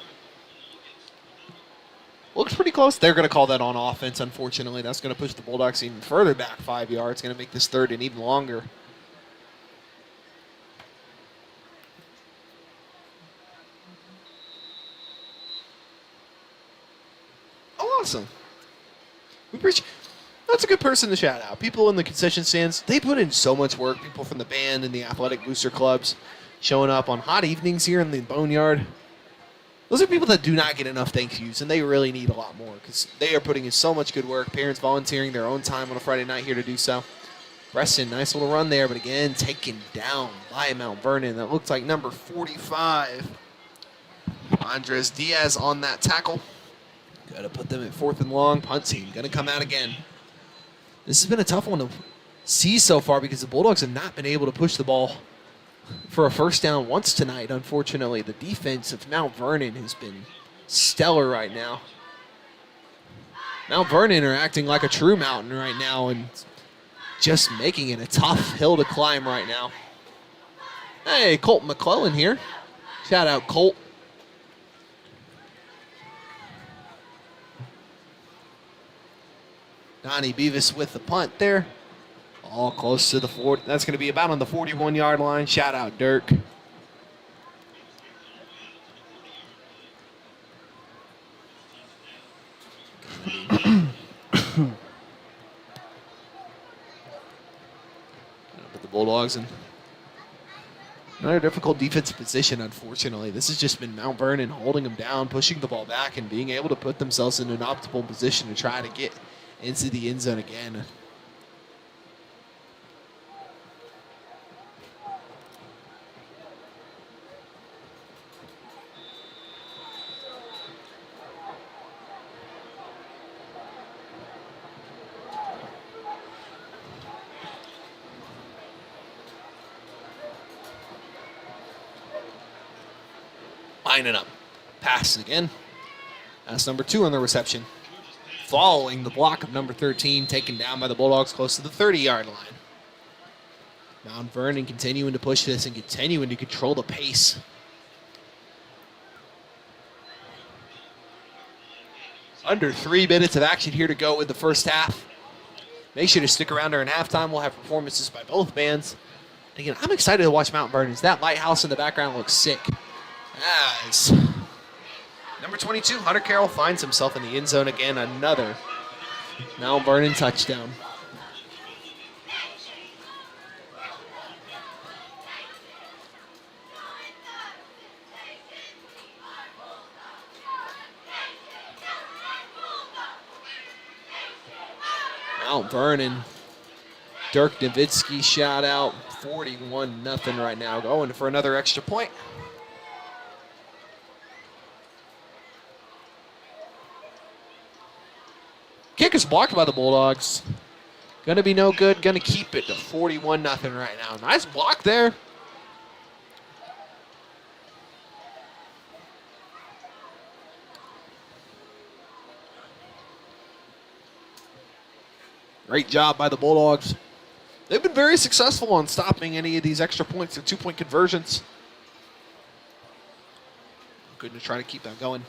Looks pretty close. They're going to call that on offense, unfortunately. That's going to push the Bulldogs even further back 5 yards. Going to make this third and even longer. Awesome. That's a good person to shout out. People in the concession stands, they put in so much work. People from the band and the athletic booster clubs showing up on hot evenings here in the Boneyard. Those are people that do not get enough thank yous, and they really need a lot more because they are putting in so much good work. Parents volunteering their own time on a Friday night here to do so. Preston, nice little run there, but again, taken down by Mount Vernon. That looked like number 45. Andres Diaz on that tackle. Got to put them at 4th and long. Punt team going to come out again. This has been a tough one to see so far because the Bulldogs have not been able to push the ball for a first down once tonight, unfortunately. The defense of Mount Vernon has been stellar right now. Mount Vernon are acting like a true mountain right now and just making it a tough hill to climb right now. Hey, Colt McClellan here. Shout out, Colt. Donnie Beavis with the punt there. All close to the 40. That's going to be about on the 41-yard line. Shout out, Dirk. Put the Bulldogs in another difficult defensive position, unfortunately. This has just been Mount Vernon holding them down, pushing the ball back, and being able to put themselves in an optimal position to try to get into the end zone again. Lining up. Pass again. That's number 2 on the reception. Following the block of number 13, taken down by the Bulldogs close to the 30-yard line. Mount Vernon continuing to push this and continuing to control the pace. Under 3 minutes of action here to go in the first half. Make sure to stick around during halftime. We'll have performances by both bands. And again, I'm excited to watch Mount Vernon. That lighthouse in the background looks sick. As number 22, Hunter Carroll, finds himself in the end zone again. Another Mount Vernon touchdown. Mount Vernon. Dirk Nowitzki, shout out. 41-0 right now. Going for another extra point. Kick is blocked by the Bulldogs. Gonna be no good. Gonna keep it to 41-0 right now. Nice block there. Great job by the Bulldogs. They've been very successful on stopping any of these extra points or 2-point conversions. Good to try to keep that going.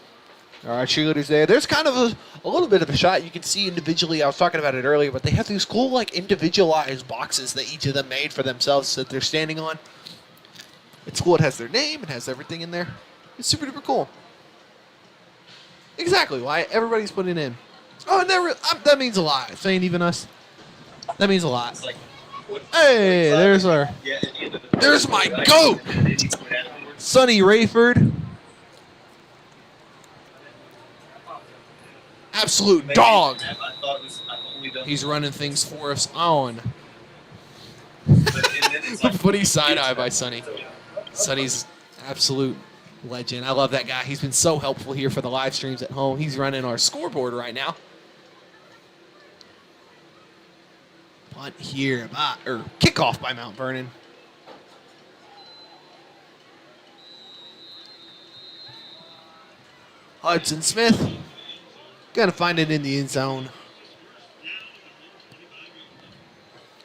All right, cheerleaders there. There's kind of a little bit of a shot you can see individually. I was talking about it earlier, but they have these cool, like, individualized boxes that each of them made for themselves that they're standing on. It's cool. It has their name. It has everything in there. It's super duper cool. Exactly why everybody's putting in. Oh, that means a lot. Saying even us. That means a lot. Hey, there's my GOAT, Sonny Rayford. Absolute dog. He's running things for us on. Footy side-eye by Sonny. Sonny's absolute legend. I love that guy. He's been so helpful here for the live streams at home. He's running our scoreboard right now. Punt here, kickoff by Mount Vernon. Hudson Smith. Gonna find it in the end zone.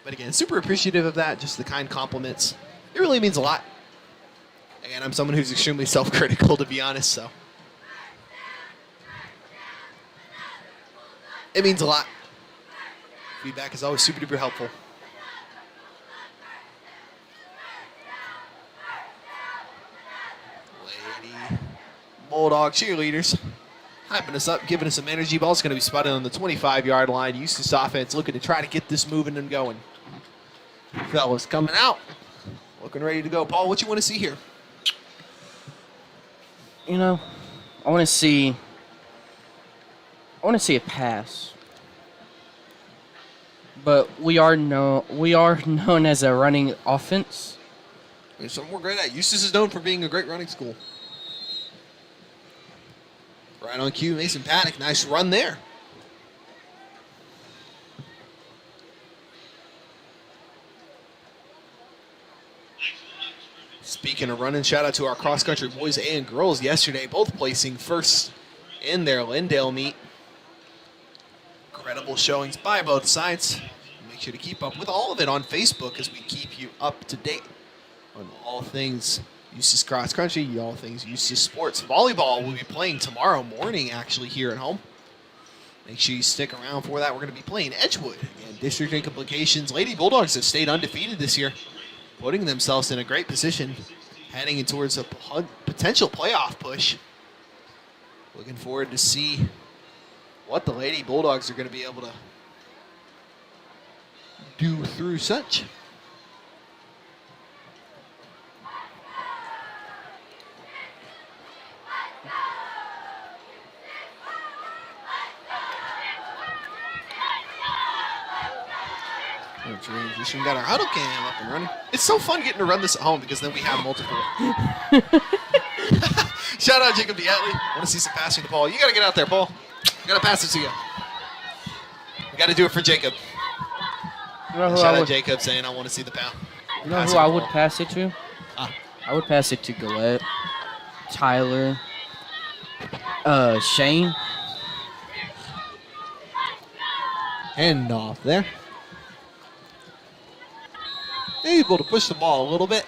But again, super appreciative of that, just the kind compliments. It really means a lot. Again, I'm someone who's extremely self-critical, to be honest, so. It means a lot. Feedback is always super duper helpful. Lady Bulldog cheerleaders. Hyping us up, giving us some energy. Ball's going to be spotted on the 25-yard line. Eustace offense looking to try to get this moving and going. Fellas coming out. Looking ready to go. Paul, what you want to see here? You know, I want to see a pass. But we are known as a running offense. There's something we're great at. Eustace is known for being a great running school. Right on cue, Mason Paddock. Nice run there. Speaking of running, shout out to our cross-country boys and girls yesterday, both placing first in their Lindale meet. Incredible showings by both sides. Make sure to keep up with all of it on Facebook as we keep you up to date on all things Eustace cross-country, all things Eustace sports. Volleyball will be playing tomorrow morning, actually, here at home. Make sure you stick around for that. We're going to be playing Edgewood. Again, district implications. Lady Bulldogs have stayed undefeated this year, putting themselves in a great position, heading in towards a potential playoff push. Looking forward to see what the Lady Bulldogs are going to be able to do through such. Transition, got our huddle cam up and running. It's so fun getting to run this at home because then we have multiple. Shout out Jacob Dietley. Want to see some passing to Paul. You got to get out there, Paul. I got to pass it to you. We got to do it for Jacob. Shout out Jacob saying I want to see the pound. You know who I would pass it to? Ah. I would pass it to Gillette, Tyler, Shane. Hand off there. Able to push the ball a little bit.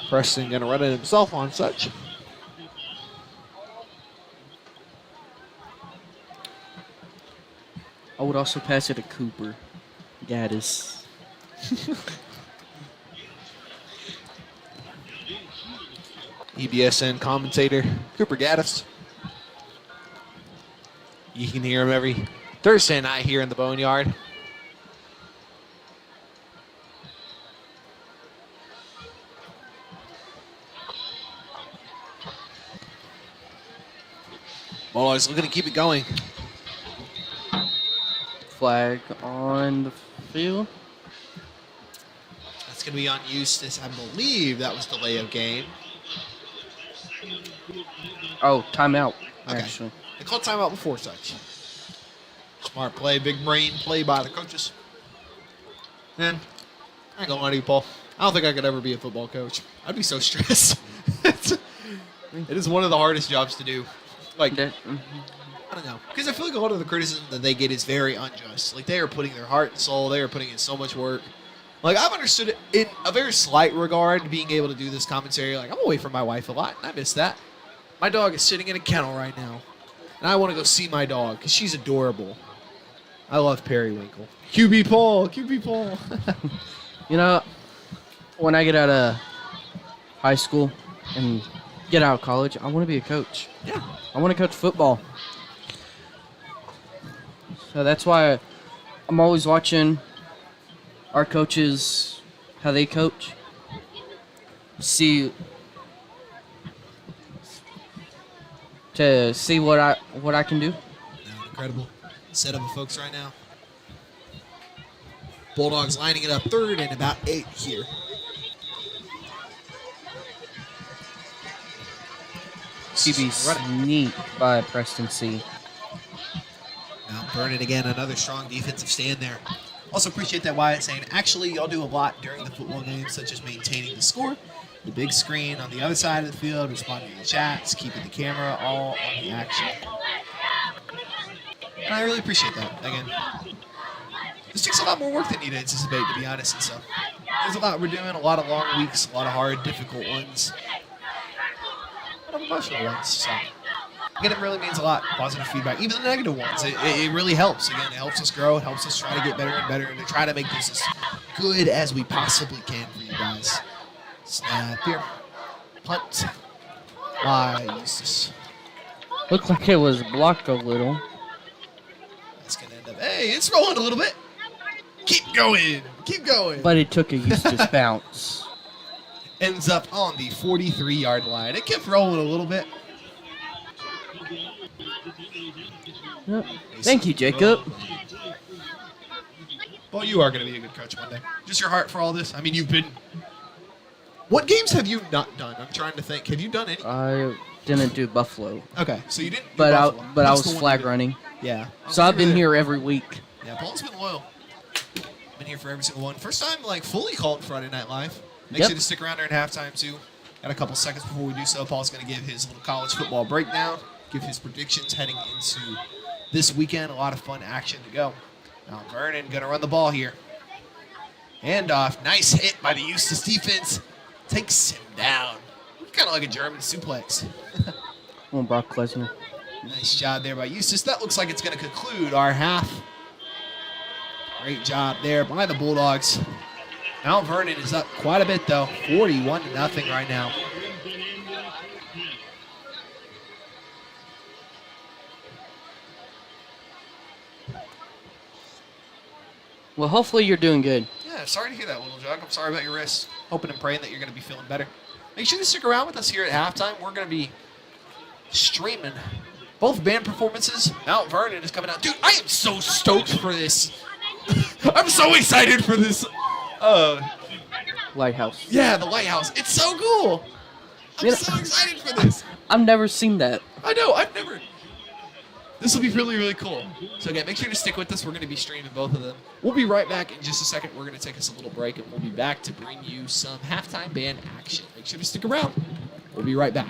Preston going to run it himself on such. I would also pass it to Cooper Gaddis. EBSN commentator Cooper Gaddis. You can hear him every Thursday night here in the Boneyard. Bulldogs looking to keep it going. Flag on the field. That's going to be on Eustace. I believe that was delay of game. Oh, timeout, Okay. actually. They called timeout before such. Smart play, big brain play by the coaches. Man, I ain't gonna lie to you, Paul. I don't think I could ever be a football coach. I'd be so stressed. It is one of the hardest jobs to do. Like, I don't know. Because I feel like a lot of the criticism that they get is very unjust. Like, they are putting their heart and soul, they are putting in so much work. Like, I've understood it in a very slight regard, being able to do this commentary. Like, I'm away from my wife a lot, and I miss that. My dog is sitting in a kennel right now. And I want to go see my dog because she's adorable. I love Periwinkle. QB Paul. You know, when I get out of high school and get out of college, I want to be a coach. Yeah. I want to coach football. So that's why I'm always watching our coaches, how they coach. To see what I can do. Incredible setup of folks right now. Bulldogs lining it up third and about 8 here. QB sneak by Preston C. Mount Vernon again, another strong defensive stand there. Also appreciate that Wyatt saying, actually, y'all do a lot during the football game, such as maintaining the score, the big screen on the other side of the field, responding to chats, keeping the camera all on the action. And I really appreciate that. Again, this takes a lot more work than you'd anticipate, to be honest. And so there's a lot we're doing, a lot of long weeks, a lot of hard, difficult ones, a lot of emotional ones. So again, it really means a lot. Positive feedback, even the negative ones. It really helps. Again, it helps us grow. It helps us try to get better and better and to try to make this as good as we possibly can for you guys. Snap here. Punt by Eustace. Looked like it was blocked a little. That's going to end up, hey, it's rolling a little bit. Keep going. Keep going. But it took a Eustace bounce. ends up on the 43-yard line. It kept rolling a little bit. Yep. Thank you, Jacob. Well, you are going to be a good coach one day. Just your heart for all this. I mean, you've been... What games have you not done? I'm trying to think. Have you done any? I didn't do Buffalo. Okay, so you didn't do But Buffalo. I That's was the one flag you did. running. Yeah. So I've been here every week. Yeah, Paul's been loyal. Been here for every single one. First time, like, fully called Friday Night Live. Make Yep. sure to stick around during halftime, too. Got a couple seconds before we do so. Paul's going to give his little college football breakdown, give his predictions heading into this weekend. A lot of fun action to go. Mount Vernon going to run the ball here. Handoff. Nice hit by the Eustace defense. Takes him down. Kind of like a German suplex. Come on, Brock Lesnar. Nice job there by Eustace. That looks like it's going to conclude our half. Great job there by the Bulldogs. Mount Vernon is up quite a bit, though. 41-0 right now. Well, hopefully you're doing good. Yeah, sorry to hear that, Little Jug. I'm sorry about your wrist. Hoping and praying that you're going to be feeling better. Make sure to stick around with us here at halftime. We're going to be streaming both band performances. Mount Vernon is coming out. Dude, I am so stoked for this. I'm so excited for this. Lighthouse. Yeah, the lighthouse. It's so cool. I'm so excited for this. I've never seen that. I know. I've never. This will be really, really cool. So, again, make sure to stick with us. We're going to be streaming both of them. We'll be right back in just a second. We're going to take us a little break, and we'll be back to bring you some halftime band action. Make sure to stick around. We'll be right back.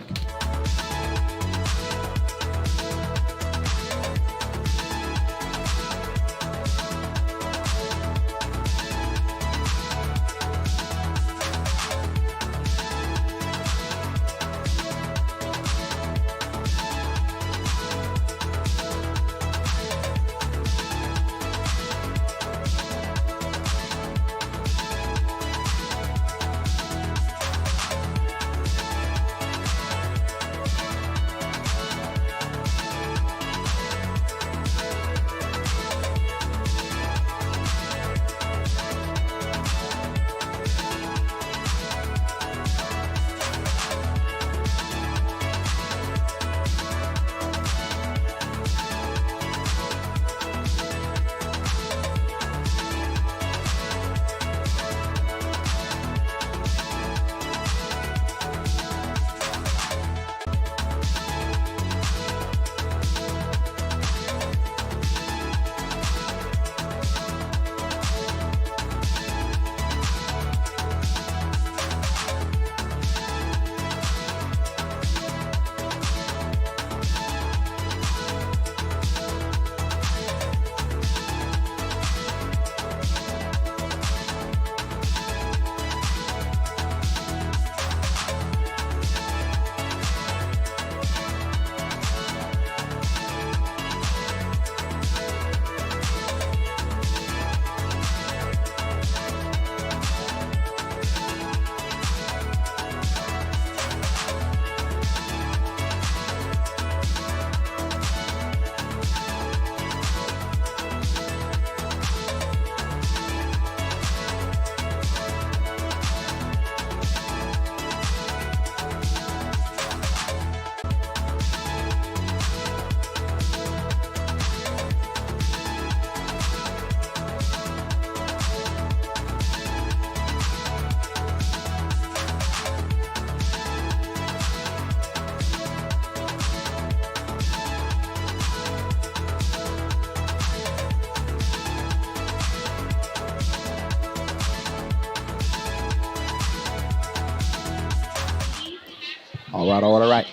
All right.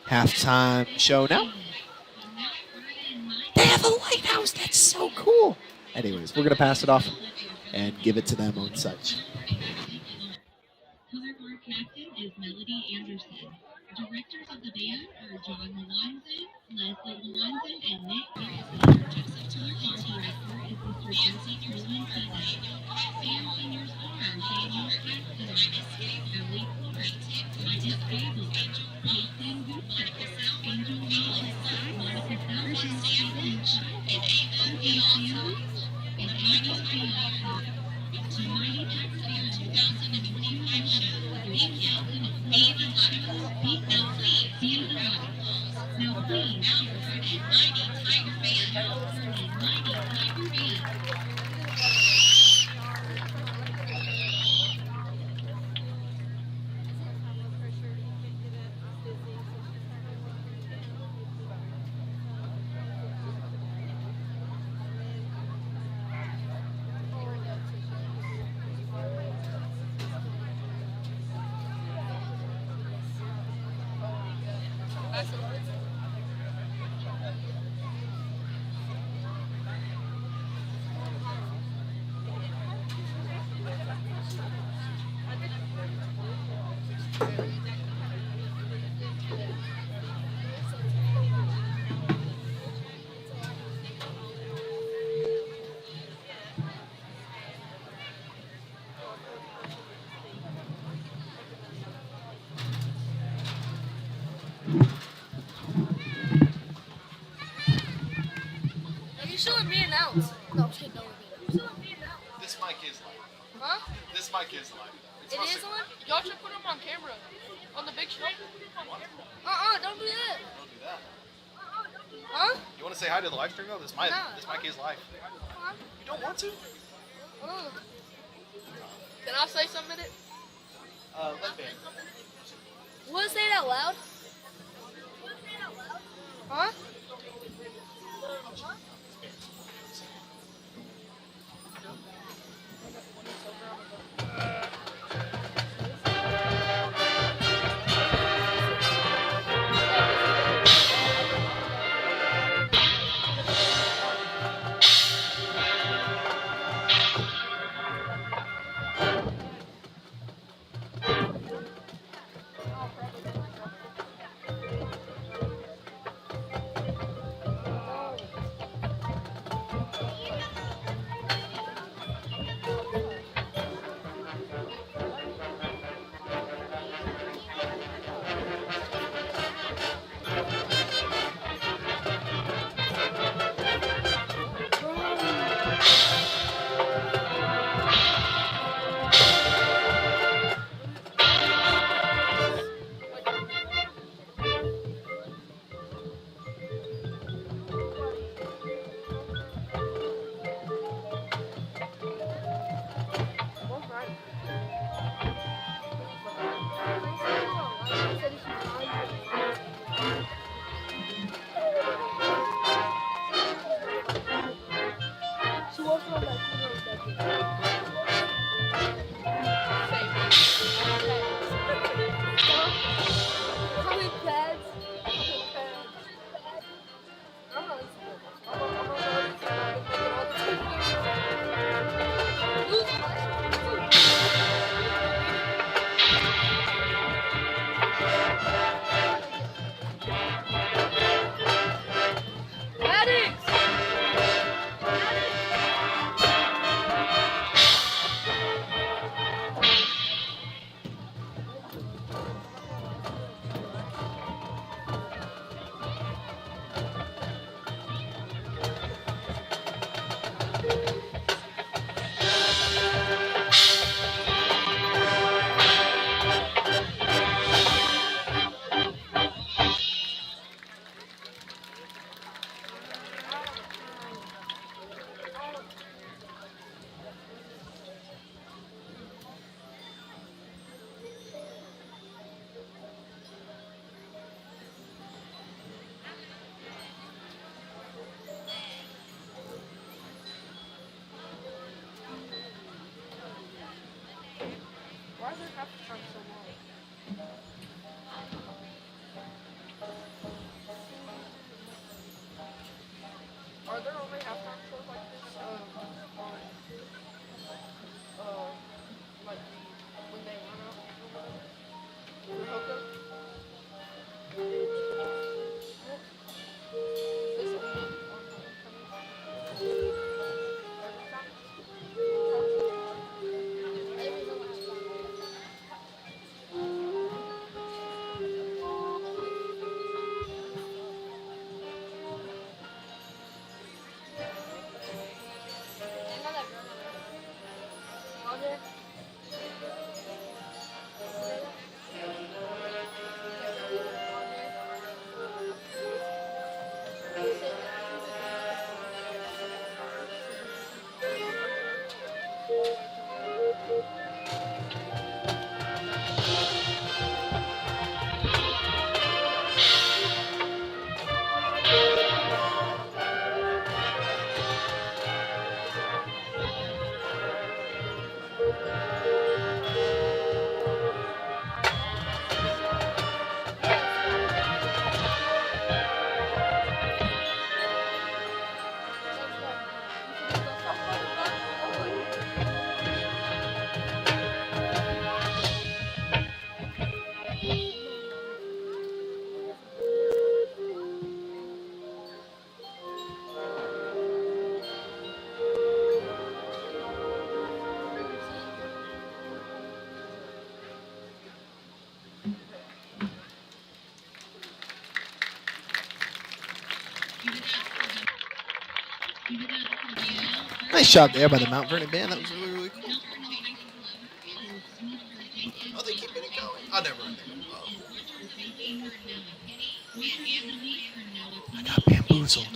Halftime show now. They have a lighthouse. That's so cool. Anyways, we're going to pass it off and give it to them on such. Color guard captain is Melody Anderson. Directors of the band are John Lawanson, Leslie Lawanson, and Nick Garrison. Joseph color guard director is Mr. Jesse Truman Pena. Band seniors are Daniel Castaner, Ellie Clark, Titus Gable, Jason Goodman, Angel Wallace, Monica Sellers, Sophie Hughes, and Amy Fiona. To Mighty Taxpayer 2021 show, Mighty Mount Vernon Mighty Tiger Band. Mighty Tiger Band. You still let me announce. No, shit, don't let me announce. You still let me announce. This mic is live. Huh? This mic is live. It is on? Y'all should put them on camera. On the big show. Don't do that. Don't do that. Huh? You want to say hi to the live stream though? This mic is live. Huh? You don't want to? Can I say something in it? Let me. You want to say it out loud? Huh? Are there only halftime shows like this on like when they run out for Hoka? Is this only on homecoming? Nice shot there by the Mount Vernon band. That was really, really cool. Oh, they keep it going. Oh, never mind. Oh. I got bamboozled.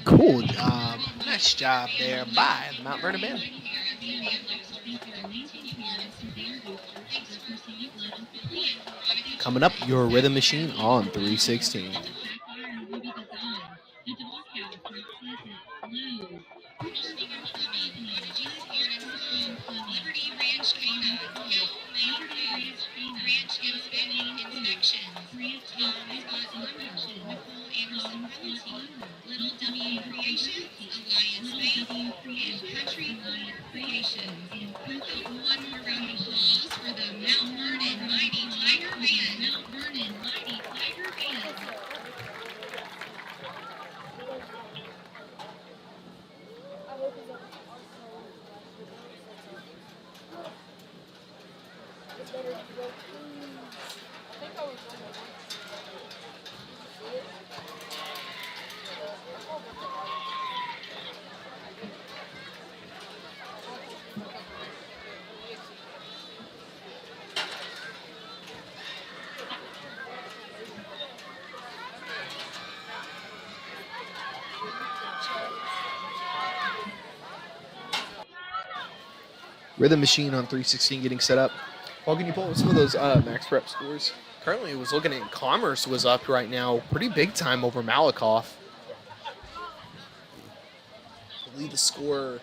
Cool job. Nice job there by the Mount Vernon band. Coming up, your rhythm machine on 316. Little W Creations, Alliance Faith, and Country Creations. One more round of applause for the Mount Vernon Mighty Tiger Band. Mount Vernon Mighty Tiger Band. Rhythm machine on 316 getting set up. Paul, can you pull up some of those max prep scores? Currently, I was looking at Commerce was up right now pretty big time over Malakoff. I believe the score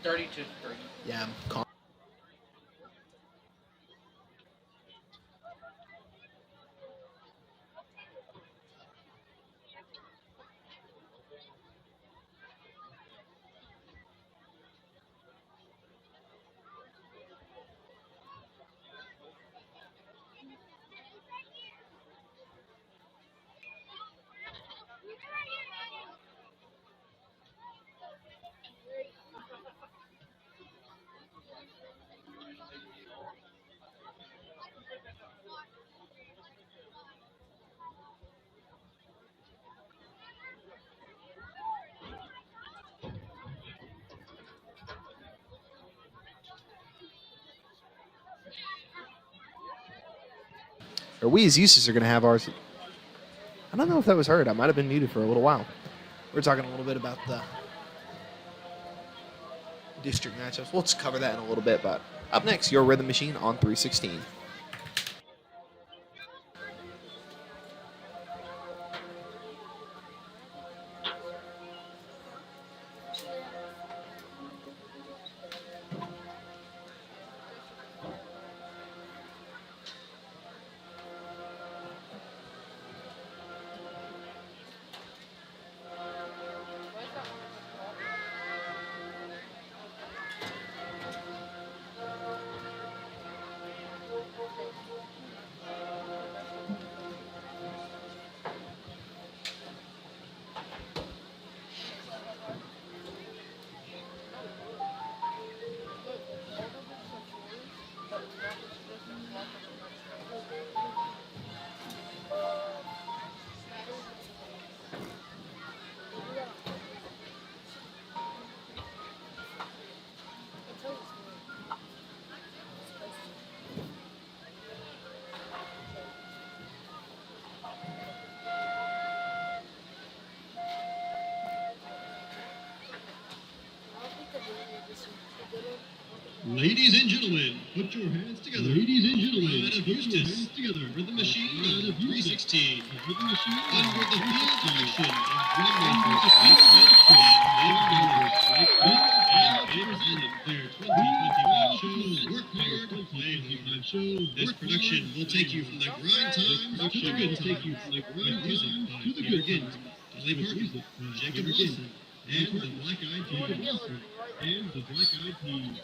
32-3. Yeah, or we as Eustace are going to have ours. I don't know if that was heard. I might have been muted for a little while. We're talking a little bit about the district matchups. We'll just cover that in a little bit, but up next, your Rhythm Machine on 316. Ladies and gentlemen, put your hands together. Ladies and gentlemen, out of Eustace, together for the machine out of 316. For the machine under the field direction of drum makers and presented their 2025 show, Work Hard, Play Hard. This production will take you from the grind times to the good times. With music by Peter Gint, Dolly Parton, Jacob Wilson, and the Black Eyed Peas.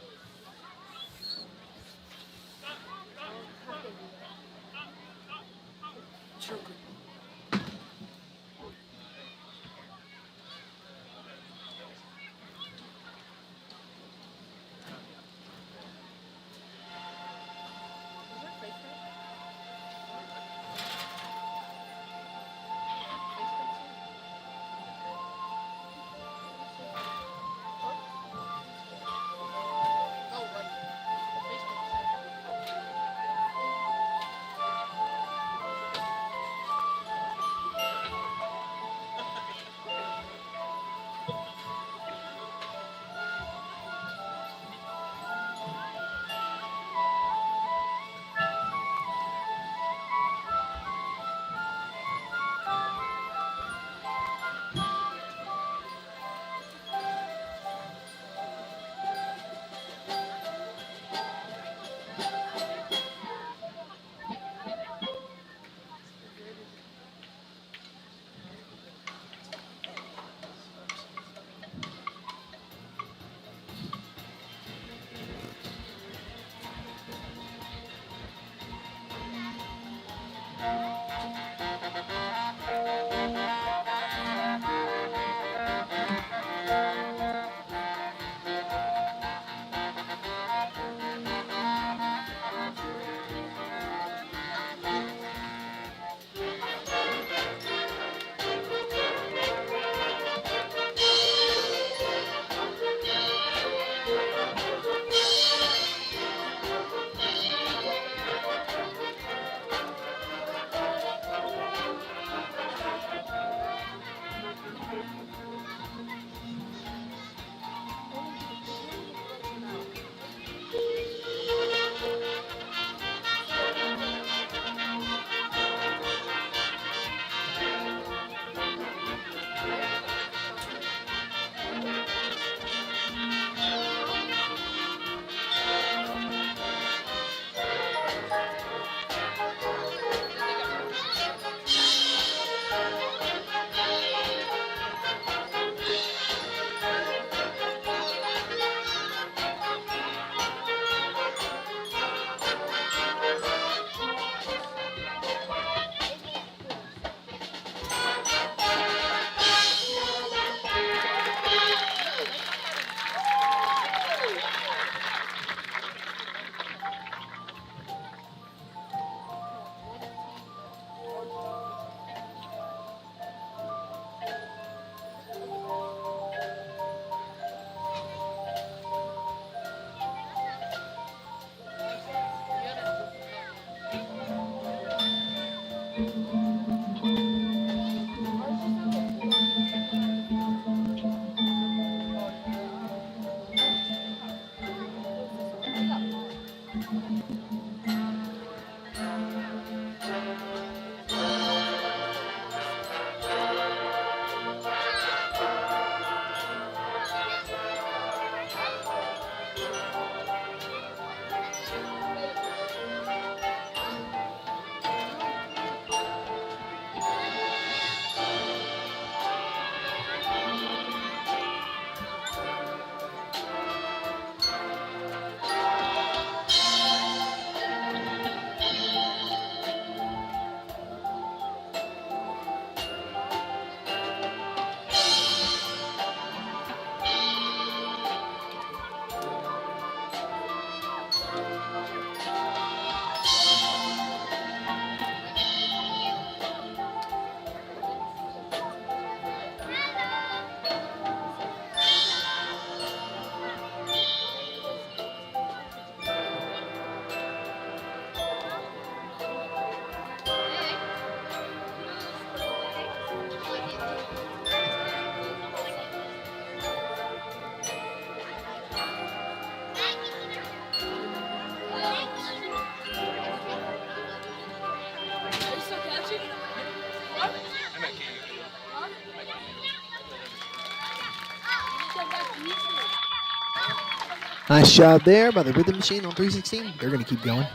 Nice job there by the Rhythm Machine on 316. They're going to keep going.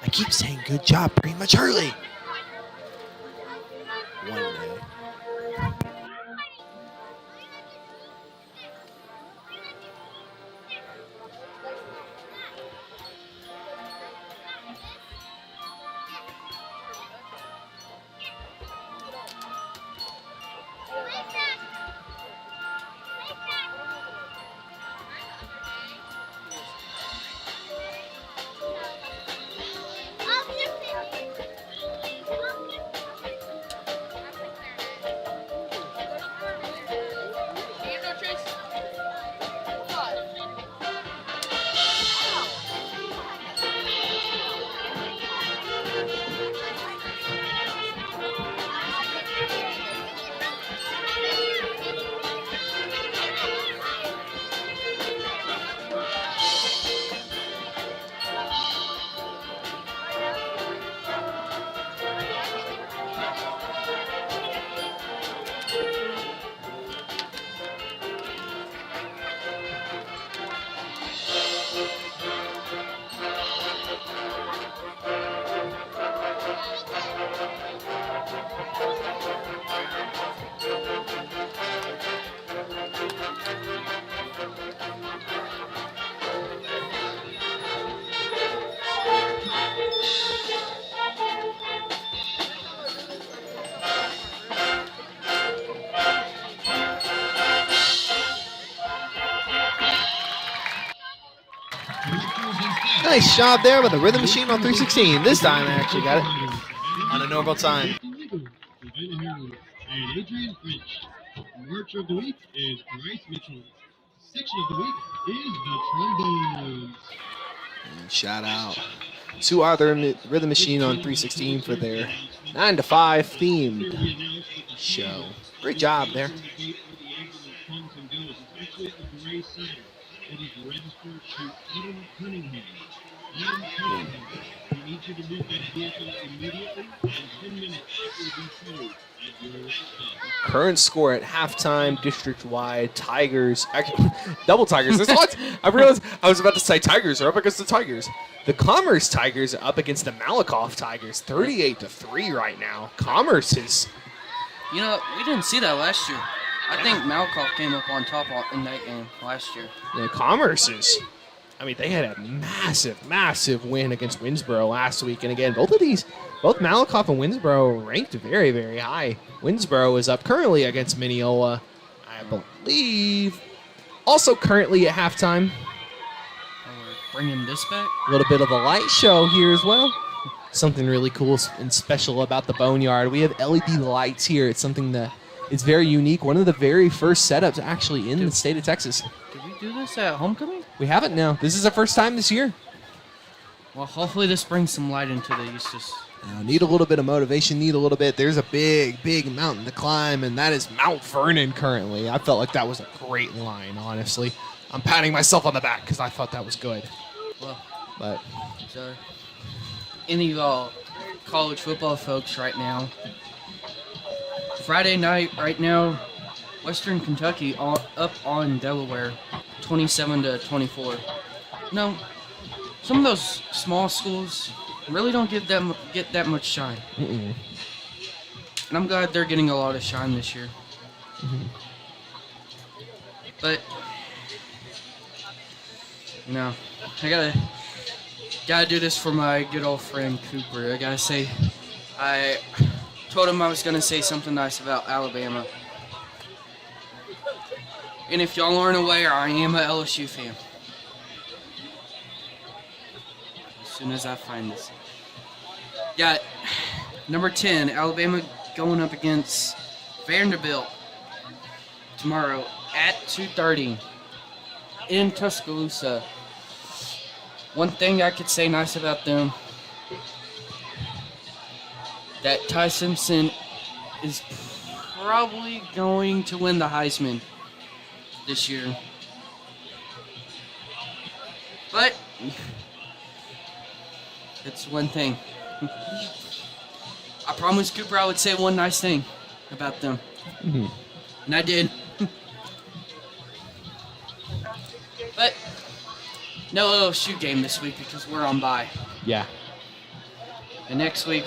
I keep saying good job pretty much early. One day. Nice job there by the Rhythm Machine on 316. This time I actually got it on a normal time. And Adrian French. March of the week is Bryce Mitchell. Section of the week is the trombones. And shout out to our Rhythm Machine on 316 for their 9 to 5 themed show. Great job there. It is registered to Adam Cunningham. Adam Cunningham. We need you to move that vehicle immediately, and 10 minutes it will be towed at your stop. Current score at halftime, district-wide, Tigers, actually, double Tigers. There's lots. I realized I was about to say Tigers are up against the Tigers. The Commerce Tigers are up against the Malakoff Tigers, 38-3 right now. Commerce is... You know, we didn't see that last year. I think Malakoff came up on top in that game last year. Yeah, Commerce is... I mean, they had a massive win against Winsboro last week. And again, both Malakoff and Winsboro ranked very, very high. Winsboro is up currently against Mineola, I believe. Also currently at halftime. We're bringing this back. A little bit of a light show here as well. Something really cool and special about the Boneyard. We have LED lights here. It's something that is very unique. One of the very first setups actually in the state of Texas. Did we do this at homecoming? We haven't now. This is our first time this year. Well, hopefully this brings some light into the Eustace. Need a little bit of motivation, there's a big mountain to climb, and that is Mount Vernon currently. I felt like that was a great line, honestly. I'm patting myself on the back because I thought that was good. Well, but so any of y'all college football folks right now, Friday night right now, Western Kentucky up on Delaware, 27-24. No, some of those small schools really don't get that much shine. And I'm glad they're getting a lot of shine this year. But you know, I gotta do this for my good old friend Cooper. I gotta say, I told him I was gonna say something nice about Alabama. And if y'all aren't aware, I am a LSU fan. As soon as I find this. Got number 10, Alabama going up against Vanderbilt tomorrow at 2:30 in Tuscaloosa. One thing I could say nice about them, that Ty Simpson is probably going to win the Heisman this year. But it's one thing. I promised Cooper I would say one nice thing about them. And I did. But no shoot game this week because we're on bye. Yeah. And next week,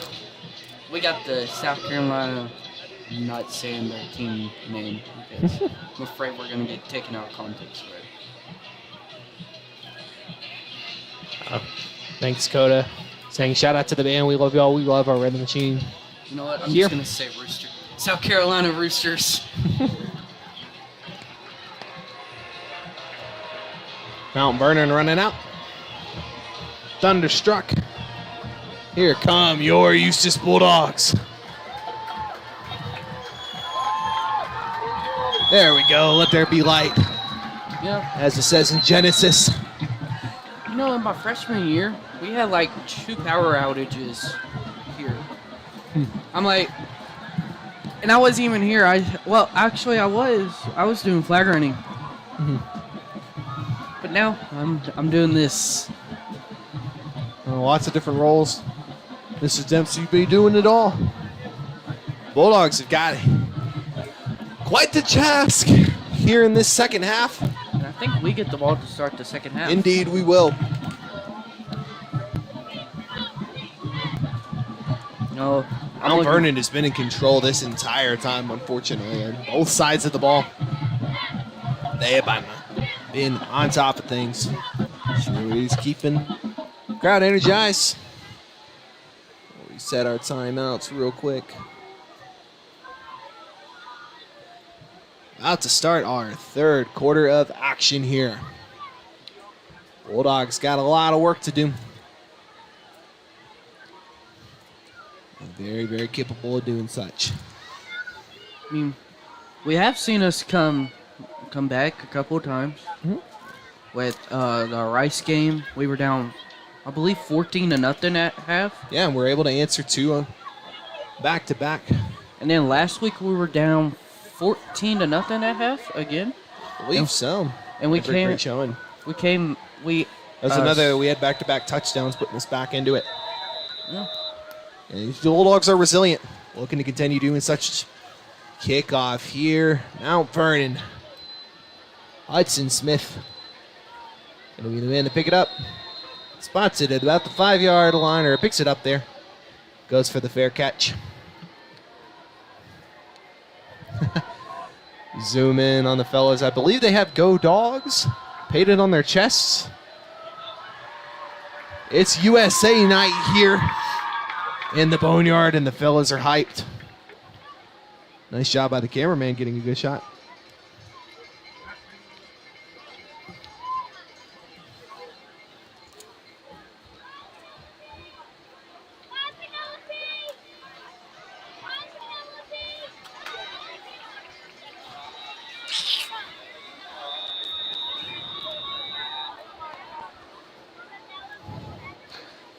we got the South Carolina, I'm not saying their team name because I'm afraid we're going to get taken out of context for it. Thanks, Coda. Saying shout out to the band. We love y'all. We love our rhythm machine. You know what? I'm Here. just going to say Rooster. South Carolina Roosters. Mount Vernon running out. Thunderstruck. Here come your Eustace Bulldogs. There we go. Let there be light. Yeah. As it says in Genesis. You know, in my freshman year, we had like 2 power outages here. I'm like, and I wasn't even here. Actually, I was doing flag running. But now I'm doing this. Lots of different roles. Mr. Dempsey be doing it all. Bulldogs have got quite the task here in this second half. And I think we get the ball to start the second half. Indeed, we will. No, Mount Vernon has been in control this entire time, unfortunately, on both sides of the ball. They have been on top of things. Sure is keeping the crowd energized. We set our timeouts real quick. About to start our third quarter of action here. Bulldogs got a lot of work to do. Very, very capable of doing such. I mean, we have seen us come back a couple of times. With the Rice game, we were down, I believe, 14-0 at half. Yeah, and we're able to answer 2 back-to-back. And then last week we were down 14-0 at half again. I believe so. And we Great showing. That was another. We had back-to-back touchdowns, putting us back into it. Yeah. And these Bulldogs are resilient, looking to continue doing such. Kickoff here, Mount Vernon. Hudson Smith going to be the man to pick it up. Spots it at about the 5-yard line, or picks it up there. Goes for the fair catch. Zoom in on the fellas. I believe they have Go Dogs painted on their chests. It's USA night here in the Boneyard, and the fellas are hyped. Nice job by the cameraman getting a good shot.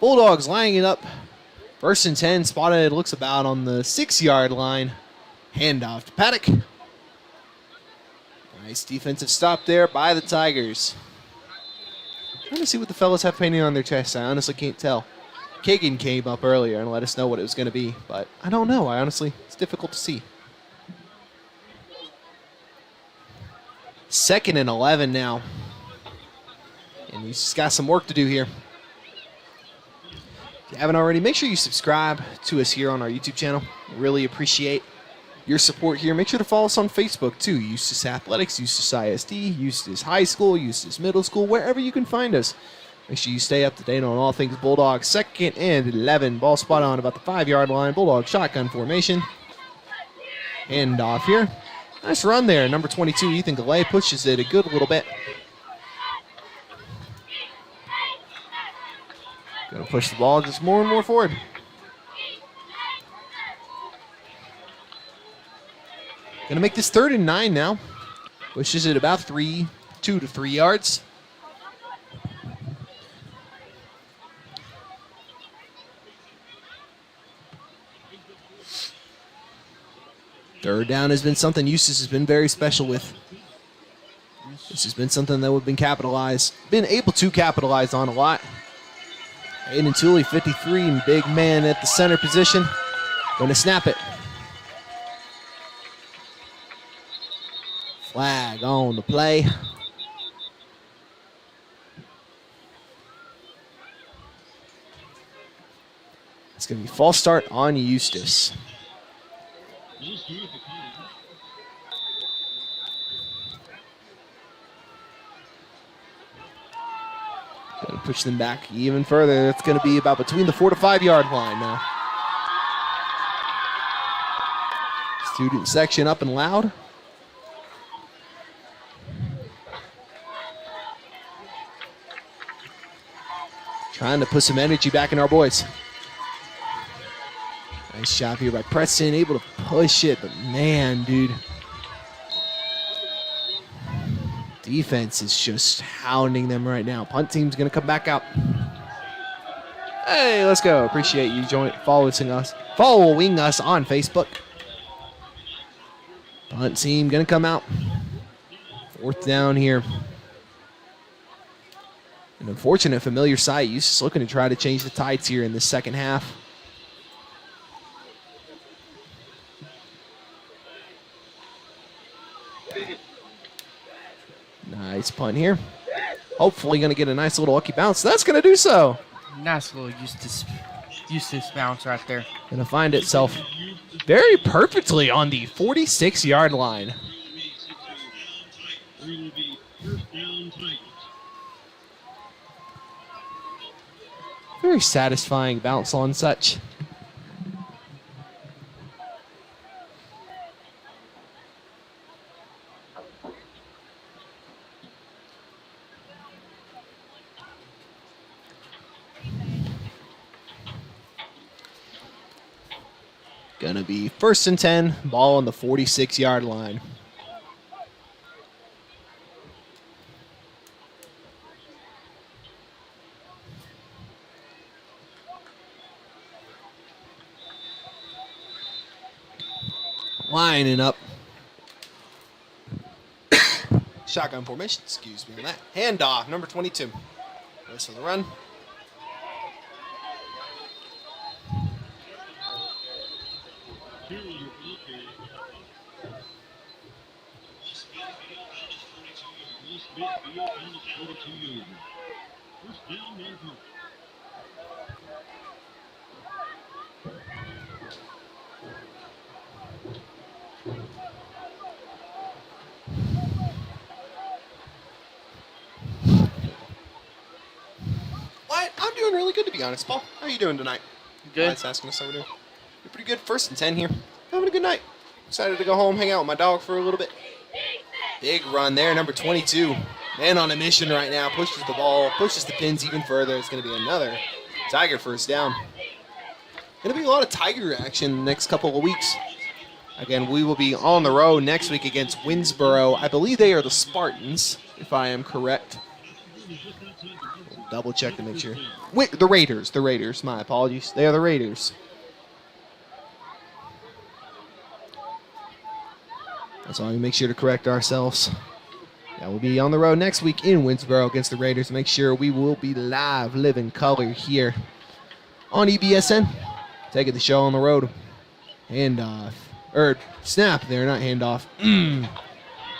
Bulldogs lining it up. 1st and 10, spotted, looks about on the 6-yard line. Handoff to Paddock. Nice defensive stop there by the Tigers. Trying to see what the fellas have painted on their chests. I honestly can't tell. Kagan came up earlier and let us know what it was going to be, but I don't know. It's difficult to see. 2nd and 11 now. And he's just got some work to do here. If you haven't already, make sure you subscribe to us here on our YouTube channel. Really appreciate your support here. Make sure to follow us on Facebook too. Eustace Athletics, Eustace ISD, Eustace High School, Eustace Middle School, wherever you can find us. Make sure you stay up to date on all things Bulldogs. 2nd and 11. Ball spot on about the 5-yard line. Bulldog shotgun formation. Hand off here. Nice run there. Number 22, Ethan Galay, pushes it a good little bit. Going to push the ball just more and more forward. Going to make this 3rd and 9 now. Pushes it about 2 to 3 yards. Third down has been something Eustace has been very special with. This has been something that we've been able to capitalize on a lot. Aiden Tooley, 53, and big man at the center position. Going to snap it. Flag on the play. It's going to be false start on Eustace. Going to push them back even further. It's going to be about between the 4 to 5 yard line now. Student section up and loud. Trying to put some energy back in our boys. Nice job here by Preston, able to push it, but man, dude. Defense is just hounding them right now. Punt team's gonna come back out. Hey, let's go. Appreciate you following us on Facebook. Punt team gonna come out. 4th down here. An unfortunate familiar sight. Eustace looking to try to change the tides here in the second half. Nice punt here. Hopefully going to get a nice little lucky bounce. That's going to do so. Nice little Eustace bounce right there. Going to find itself very perfectly on the 46-yard line. Very satisfying bounce on such. Gonna be 1st and 10, ball on the 46-yard line. Lining up. Shotgun formation, excuse me on that. Handoff, number 22. Goes for the run. What? I'm doing really good, to be honest, Paul. How are you doing tonight? Good. That's asking us how we're doing. You're pretty good. 1st and 10 here. Having a good night. Excited to go home, hang out with my dog for a little bit. Big run there, number 22. Man on a mission right now. Pushes the ball, pushes the pins even further. It's going to be another Tiger 1st down. Going to be a lot of Tiger action the next couple of weeks. Again, we will be on the road next week against Winsboro. I believe they are the Spartans, if I am correct. We'll double check to make sure. Wait, the Raiders. My apologies. They are the Raiders. That's why we make sure to correct ourselves. Yeah, we'll be on the road next week in Winsboro against the Raiders. Make sure we will be live, live in color here on EBSN. Taking the show on the road. Handoff. Snap there, not handoff.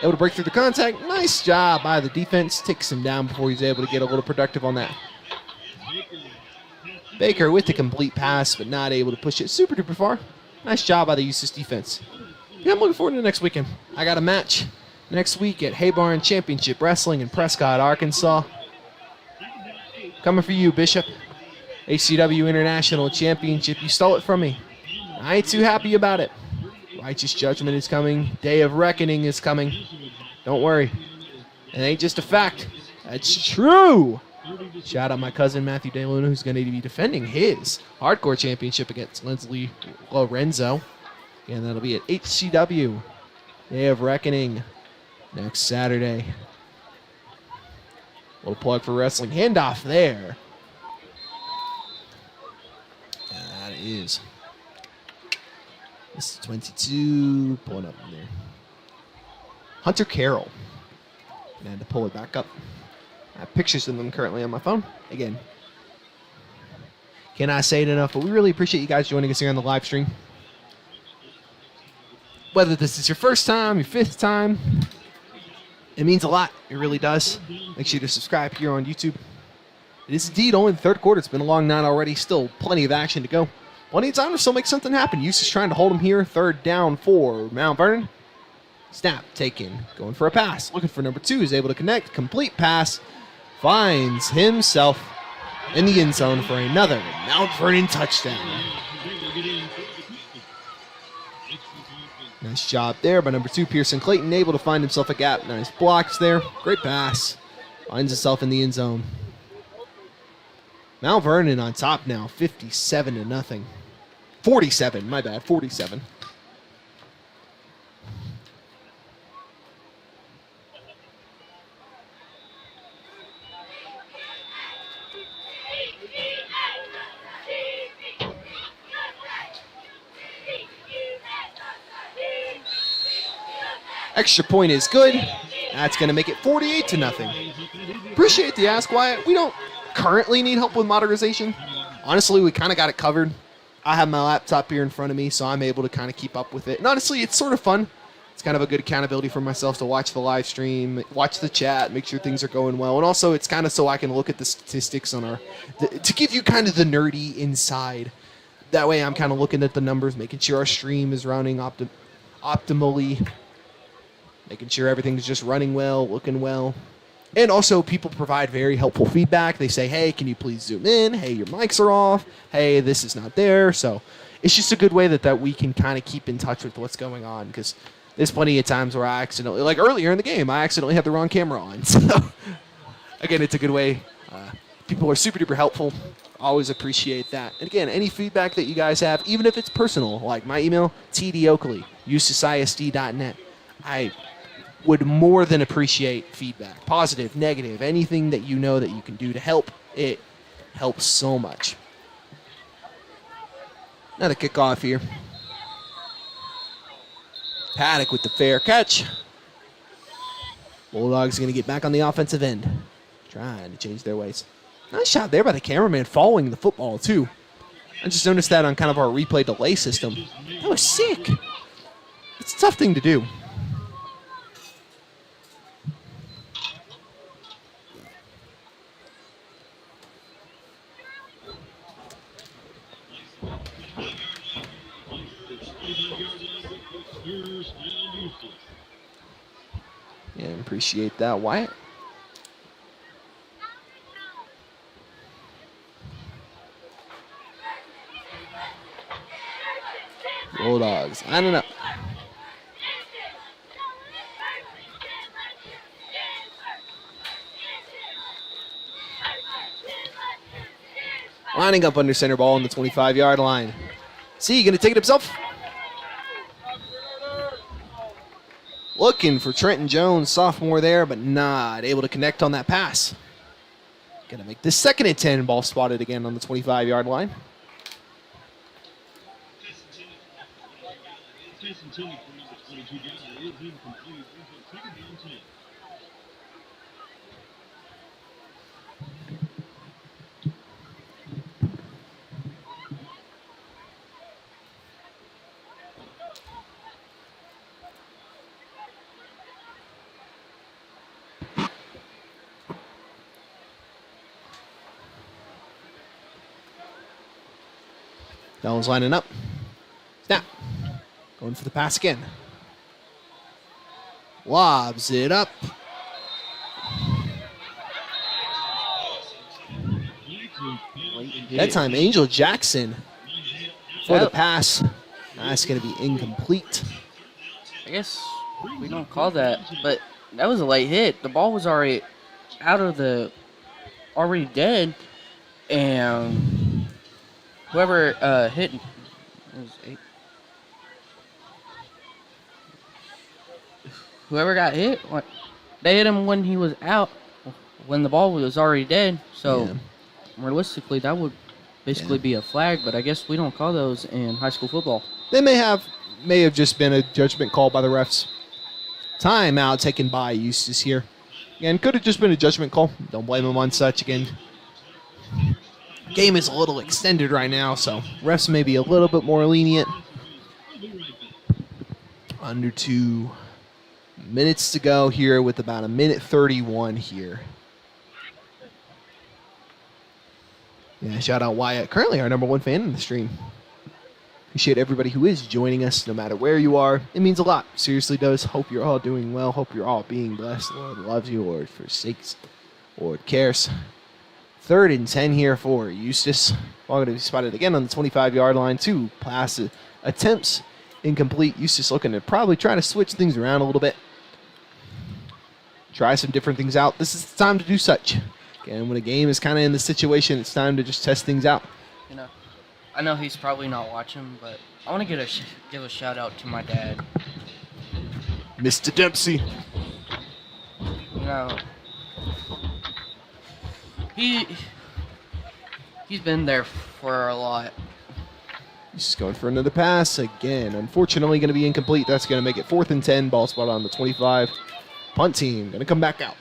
Able to break through the contact. Nice job by the defense. Takes him down before he's able to get a little productive on that. Baker with the complete pass, but not able to push it super duper far. Nice job by the Eustace defense. Yeah, I'm looking forward to next weekend. I got a match next week at Haybarn Championship Wrestling in Prescott, Arkansas. Coming for you, Bishop. HCW International Championship. You stole it from me. I ain't too happy about it. Righteous judgment is coming. Day of reckoning is coming. Don't worry. It ain't just a fact. That's true. Shout out my cousin Matthew DeLuna, who's going to be defending his hardcore championship against Leslie Lorenzo. And that'll be at HCW. Day of reckoning next Saturday. Little plug for wrestling. Handoff there. And that is. This is 22. Pulling up in there. Hunter Carroll. And I had to pull it back up. I have pictures of them currently on my phone. Again, cannot say it enough, but we really appreciate you guys joining us here on the live stream. Whether this is your first time, your 5th time, It means a lot. It really does. Make sure to subscribe here on YouTube. It is indeed only the third quarter. It's been a long night already. Still plenty of action to go. Plenty of time to still make something happen. Eustace trying to hold him here. Third down for Mount Vernon. Snap taken. Going for a pass. Looking for number 2. Is able to connect. Complete pass. Finds himself in the end zone for another Mount Vernon touchdown. Nice job there by number 2, Pearson Clayton, able to find himself a gap. Nice blocks there. Great pass. Finds himself in the end zone. Mount Vernon on top now, 57-0. 47, my bad, 47. Extra point is good. That's going to make it 48-0. Appreciate the ask, Wyatt. We don't currently need help with modernization. Honestly, we kind of got it covered. I have my laptop here in front of me, so I'm able to kind of keep up with it. And honestly, it's sort of fun. It's kind of a good accountability for myself to watch the live stream, watch the chat, make sure things are going well. And also, it's kind of so I can look at the statistics on to give you kind of the nerdy inside. That way, I'm kind of looking at the numbers, making sure our stream is running optimally. Making sure everything's just running well, looking well. And also, people provide very helpful feedback. They say, hey, can you please zoom in? Hey, your mics are off. Hey, this is not there. So it's just a good way that we can kind of keep in touch with what's going on. Because there's plenty of times where I accidentally, like earlier in the game, I accidentally had the wrong camera on. So, again, it's a good way. People are super duper helpful. Always appreciate that. And again, any feedback that you guys have, even if it's personal, like my email, tdoakley, eustaceisd.net. I would more than appreciate feedback. Positive, negative, anything that you know that you can do to help. It helps so much. Another kickoff here. Paddock with the fair catch. Bulldogs are going to get back on the offensive end. Trying to change their ways. Nice shot there by the cameraman following the football, too. I just noticed that on kind of our replay delay system. That was sick. It's a tough thing to do. Yeah, appreciate that, Wyatt. Bulldogs, I don't know. Lining up under center ball on the 25-yard line. See, going to take it himself. Looking for Trenton Jones, sophomore there, but not able to connect on that pass. Going to make this 2nd and 10. Ball spotted again on the 25-yard line. That one's lining up. Snap. Going for the pass again. Lobs it up. That time, Angel Jackson for the pass. That's going to be incomplete. I guess we don't call that, but that was a late hit. The ball was already already dead, and whoever hit whoever got hit, they hit him when he was out, when the ball was already dead. So realistically, that would basically be a flag, but I guess we don't call those in high school football. They may have just been a judgment call by the refs. Timeout taken by Eustace here. Again, could have just been a judgment call. Don't blame him on such. Again, game is a little extended right now, so refs may be a little bit more lenient. Under 2 Minutes to go here with about a minute 31 here. Yeah, shout out Wyatt, currently our #1 fan in the stream. Appreciate everybody who is joining us, no matter where you are. It means a lot. Seriously does. Hope you're all doing well. Hope you're all being blessed. Lord loves you. Lord forsakes. Lord cares. 3rd and 10 here for Eustace. Ball going to be spotted again on the 25-yard line. 2 pass attempts incomplete. Eustace looking to probably try to switch things around a little bit. Try some different things out. This is the time to do such. Again, when a game is kind of in the situation, it's time to just test things out. You know, I know he's probably not watching, but I want to give a shout out to my dad. Mr. Dempsey. You know, he's been there for a lot. He's just going for another pass again. Unfortunately, going to be incomplete. That's going to make it 4th and 10. Ball spot on the 25. Punt team going to come back out.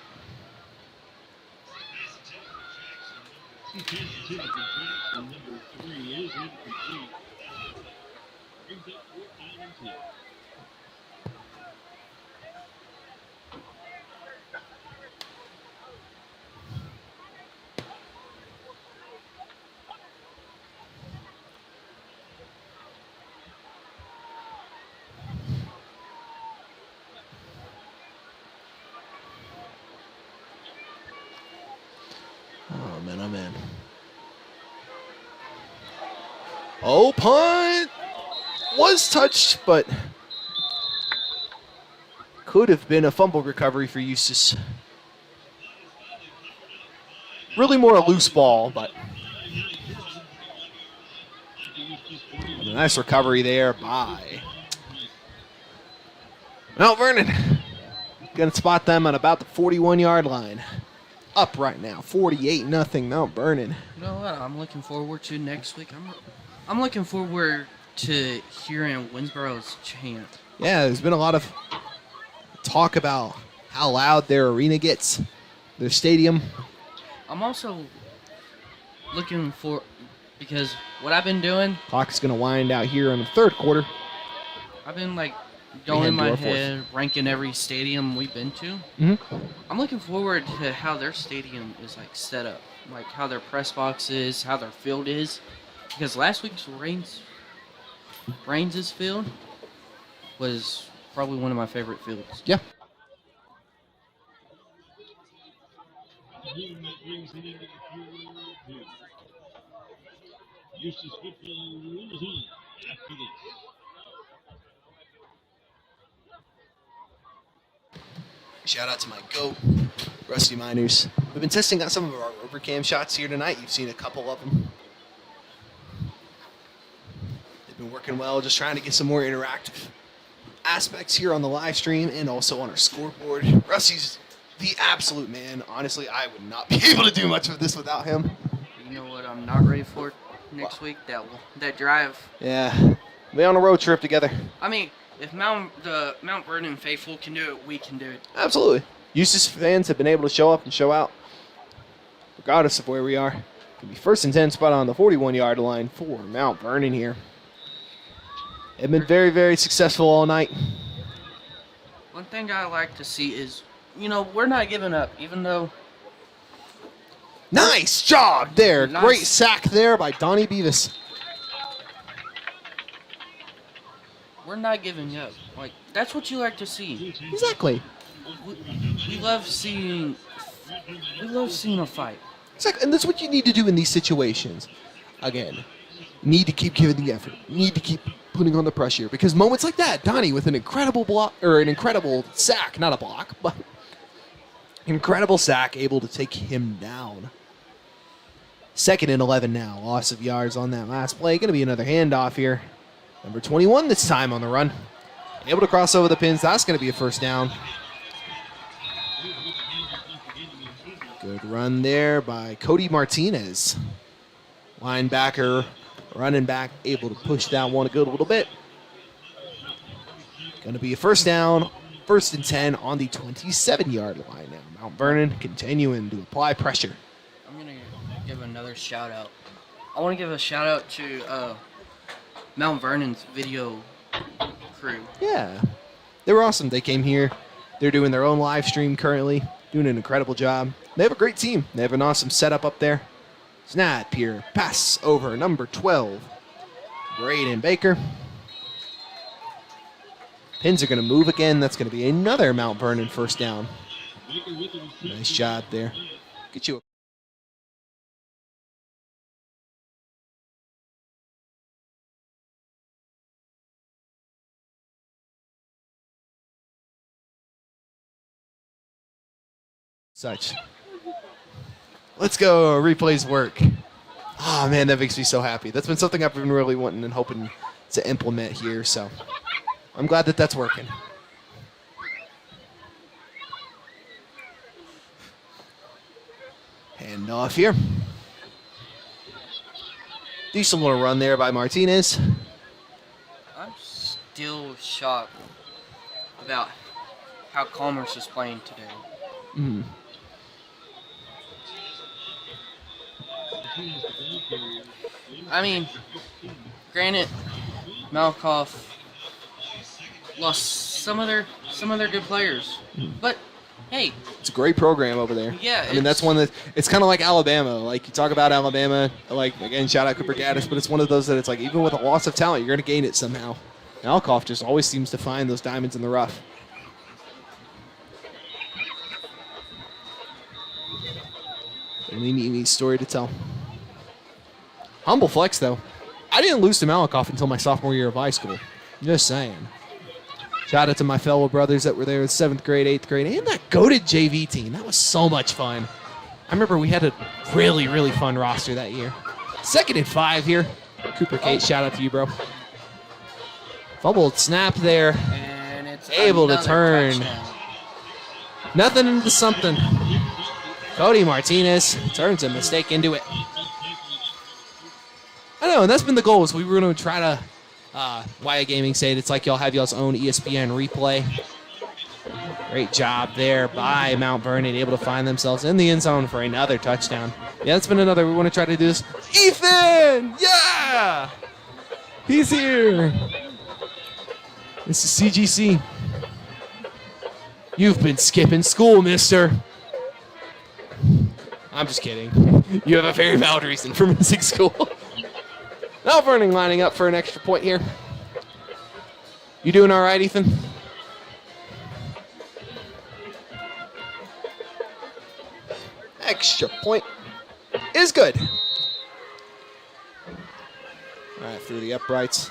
Oh, man, oh, man. Oh, punt! Was touched, but could have been a fumble recovery for Eustace. Really more a loose ball, but a nice recovery there by Mount Vernon. Gonna spot them at about the 41-yard line. Up right now, 48-0 Mount Vernon. You know what I'm looking forward to next week? I'm looking forward to hearing Winsboro's chant. Yeah, there's been a lot of talk about how loud their arena gets, their stadium. I'm also looking for, because what I've been doing, Clock is going to wind out here in the 3rd quarter. I've been like going in my head, ranking every stadium we've been to. Mm-hmm. I'm looking forward to how their stadium is like set up, like how their press box is, how their field is. Because last week's Reigns' field was probably one of my favorite fields. Yeah. Eustace football rolls on after this. Shout out to my GOAT, Rusty Miners. We've been testing out some of our overcam shots here tonight. You've seen a couple of them. They've been working well, just trying to get some more interactive aspects here on the live stream and also on our scoreboard. Rusty's the absolute man. Honestly, I would not be able to do much of this without him. You know what I'm not ready for next week? That drive. Yeah, we're on a road trip together. I mean, if the Mount Vernon faithful can do it, we can do it. Absolutely. Eustace fans have been able to show up and show out, regardless of where we are. It'll be 1st and 10 spot on the 41-yard line for Mount Vernon here. They've been very, very successful all night. One thing I like to see is, you know, we're not giving up, even though. Nice job there. Nice. Great sack there by Donnie Beavis. We're not giving up. Like, that's what you like to see. Exactly. We love seeing a fight. Exactly. And that's what you need to do in these situations. Again, you need to keep giving the effort. You need to keep putting on the pressure. Because moments like that, Donnie with an incredible block, or an incredible sack, not a block, but incredible sack, able to take him down. 2nd and 11 now. Loss of yards on that last play. Going to be another handoff here. Number 21 this time on the run. Able to cross over the pins. That's going to be a 1st down. Good run there by Cody Martinez. Linebacker, running back, able to push that one a good little bit. Going to be a 1st down. 1st and 10 on the 27-yard line now. Mount Vernon continuing to apply pressure. I'm going to give another shout out. I want to give a shout out to Mount Vernon's video crew. Yeah, they were awesome. They came here, They're doing their own live stream currently, doing an incredible job. They have a great team. They have an awesome setup up there. Snap here, pass over number 12, Braden Baker. Pins are going to move again. That's going to be another Mount Vernon first down. Nice job there. Get you a such. Let's go. Replays work. Oh, man, that makes me so happy. That's been something I've been really wanting and hoping to implement here, so I'm glad that that's working. Hand off here. Decent little run there by Martinez. I'm still shocked about how Commerce is playing today. Mm. I mean, granted, Malkoff lost some of their good players, but hey, it's a great program over there. Yeah, I mean that's one that it's kind of like Alabama. Like you talk about Alabama, like again, shout out Cooper Gaddis, but it's one of those that it's like even with a loss of talent, you're going to gain it somehow. Malkoff just always seems to find those diamonds in the rough. Really neat story to tell. Humble flex, though. I didn't lose to Malakoff until my sophomore year of high school. Just saying. Shout out to my fellow brothers that were there in 7th grade, 8th grade, and that goated JV team. That was so much fun. I remember we had a really, really fun roster that year. 2nd and 5 here. Cooper Kate, shout out to you, bro. Fumbled snap there. And it's able to turn. touchdown. Nothing into something. Cody Martinez turns a mistake into it. I know, and that's been the goal. Is we were going to try to, Waya Gaming said it's like y'all have y'all's own ESPN replay. Great job there by Mount Vernon, able to find themselves in the end zone for another touchdown. Yeah, that's been another. We want to try to do this. Ethan! Yeah! He's here. This is CGC. You've been skipping school, mister. I'm just kidding. You have a very valid reason for missing school. Mount Vernon lining up for an extra point here. You doing all right, Ethan? Extra point is good. All right, through the uprights.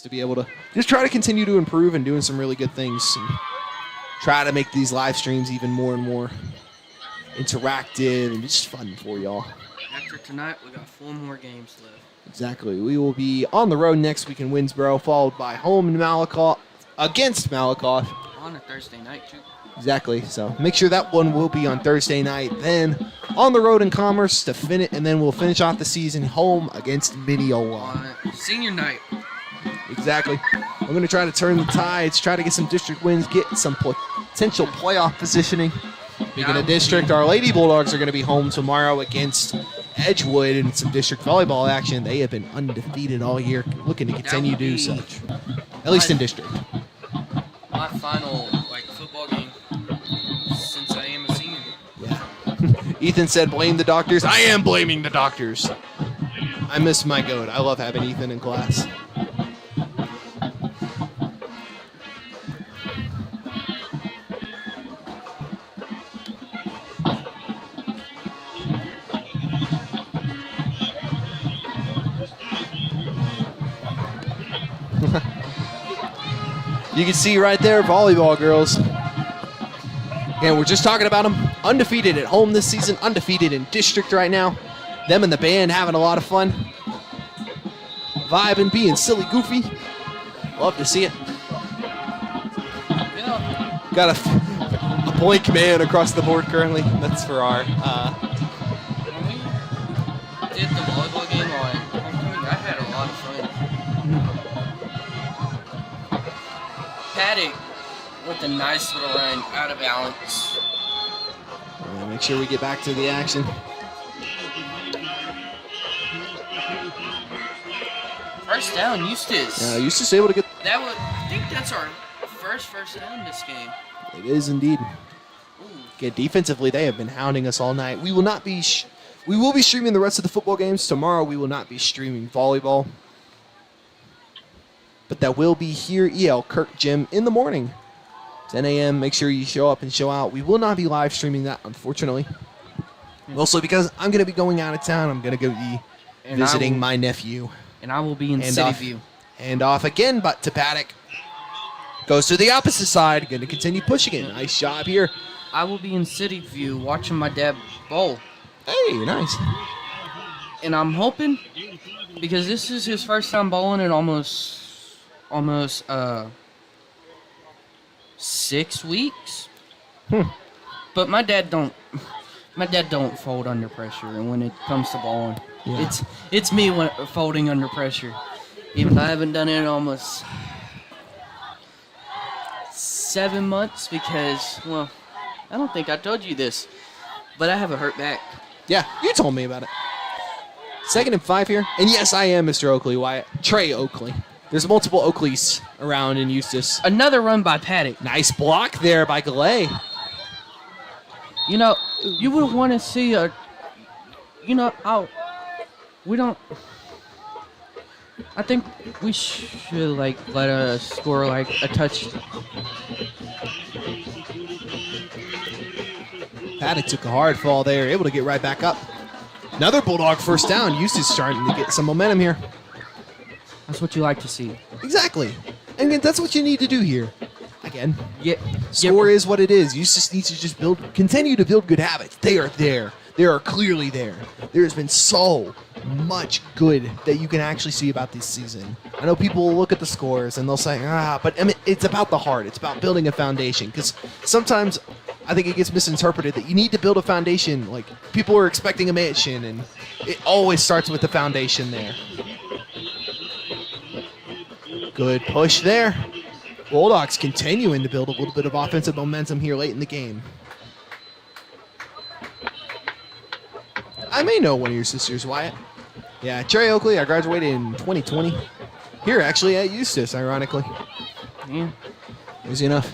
To be able to just try to continue to improve and doing some really good things and try to make these live streams even more and more interactive and just fun for y'all. After tonight, we got 4 more games left. Exactly. We will be on the road next week in Winsboro, followed by home in Malakoff against Malakoff. On a Thursday night, too. Exactly. So make sure that one will be on Thursday night. Then on the road in Commerce to finish, and then we'll finish off the season home against Mineola. On senior night. Exactly. We're going to try to turn the tides, try to get some district wins, get some potential playoff positioning. Speaking of district, our Lady Bulldogs are going to be home tomorrow against Edgewood in some district volleyball action. They have been undefeated all year, looking to continue to do such, at least in district. My final football game since I am a senior. Yeah. Ethan said blame the doctors. I am blaming the doctors. I miss my goat. I love having Ethan in class. You can see right there, volleyball girls. And we're just talking about them. Undefeated at home this season, undefeated in district right now. Them and the band having a lot of fun. Vibing, being silly, goofy. Love to see it. Yeah. Got a blank man across the board currently. That's for our... When we did the volleyball game on homecoming, I had a lot of fun. Paddock with a nice little run out of balance. Make sure we get back to the action. First down, Eustace. Eustace able to get. I think that's our first down this game. It is indeed. Ooh. Okay, defensively, they have been hounding us all night. We will not be. We will be streaming the rest of the football games tomorrow. We will not be streaming volleyball, but that will be here EL Kirk Gym in the morning, 10 a.m. Make sure you show up and show out. We will not be live streaming that, unfortunately. Mostly because I'm going to be going out of town. I'm going to go be visiting my nephew. And I will be in City View. Hand off again, but to Paddock. Goes to the opposite side. Going to continue pushing it. Nice job here. I will be in City View watching my dad bowl. Hey, nice. And I'm hoping, because this is his first time bowling in almost 6 weeks. But my dad don't fold under pressure, and when it comes to bowling, it's me folding under pressure. Even though I haven't done it in almost 7 months because, well, I don't think I told you this, but I have a hurt back. Yeah, you told me about it. 2nd and 5 here. And yes, I am Mr. Oakley, Wyatt. Trey Oakley. There's multiple Oakleys around in Eustace. Another run by Paddock. Nice block there by Galay. You know, you would want to see I think we should, let us score, a touch. Paddock took a hard fall there, able to get right back up. Another Bulldog first down. Eustace starting to get some momentum here. That's what you like to see. Exactly. And that's what you need to do here. Again, yeah. Score is what it is. Eustace needs to just continue to build good habits. They are there. They are clearly there. There has been so much good that you can actually see about this season. I know people will look at the scores and they'll say, but I mean, it's about the heart. It's about building a foundation. Because sometimes I think it gets misinterpreted that you need to build a foundation. Like, people are expecting a mansion, and it always starts with the foundation there. Good push there. Bulldogs continuing to build a little bit of offensive momentum here late in the game. I may know one of your sisters, Wyatt. Yeah, Trey Oakley, I graduated in 2020. Here, actually, at Eustace, ironically. Yeah. Crazy enough.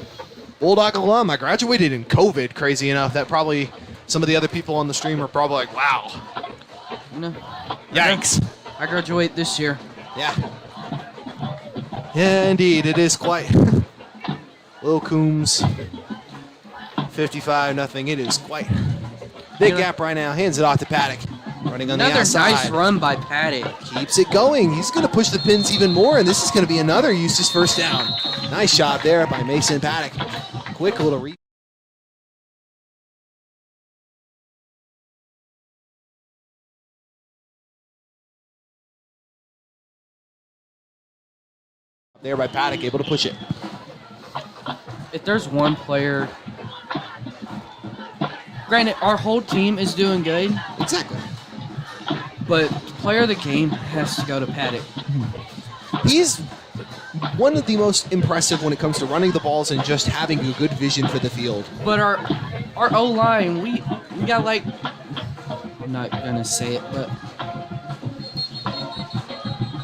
Bulldog alum, I graduated in COVID, crazy enough. That probably, some of the other people on the stream are probably like, wow. No. Yikes. I graduate this year. Yeah. Yeah, indeed, it is quite. Lil Coombs, 55-0. It is quite. Big gap right now. Hands it off to Paddock. Running on the outside. Another nice run by Paddock. Keeps it going. He's going to push the pins even more, and this is going to be another Eustace first down. Nice shot there by Mason Paddock. Quick little read. There by Paddock, able to push it. If there's one player, granted, our whole team is doing good. Exactly. But the player of the game has to go to Paddock. He's one of the most impressive when it comes to running the balls and just having a good vision for the field. But our O-line, we got I'm not going to say it, but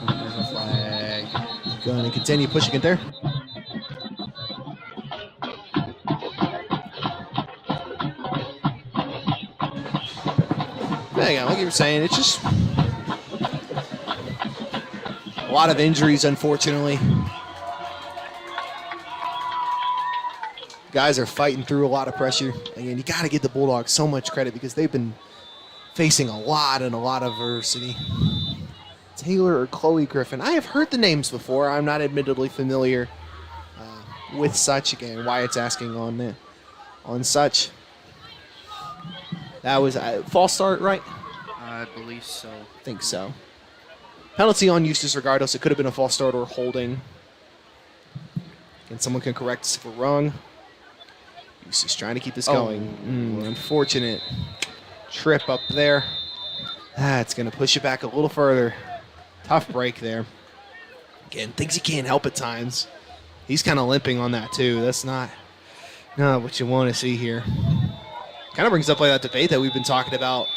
there's a flag. Going to continue pushing it there. Yeah, like you were saying, it's just a lot of injuries, unfortunately. Guys are fighting through a lot of pressure. Again, you got to give the Bulldogs so much credit because they've been facing a lot of adversity. Taylor or Chloe Griffin. I have heard the names before. I'm not admittedly familiar with such. Again, Wyatt's asking on such. That was a false start, right? I believe so. I think so. Penalty on Eustace regardless. It could have been a false start or holding. And someone can correct us if we're wrong. Eustace trying to keep this going. Unfortunate trip up there. That's going to push it back a little further. Tough break there. Again, thinks he can't help at times. He's kind of limping on that too. That's not what you want to see here. Kind of brings up that debate that we've been talking about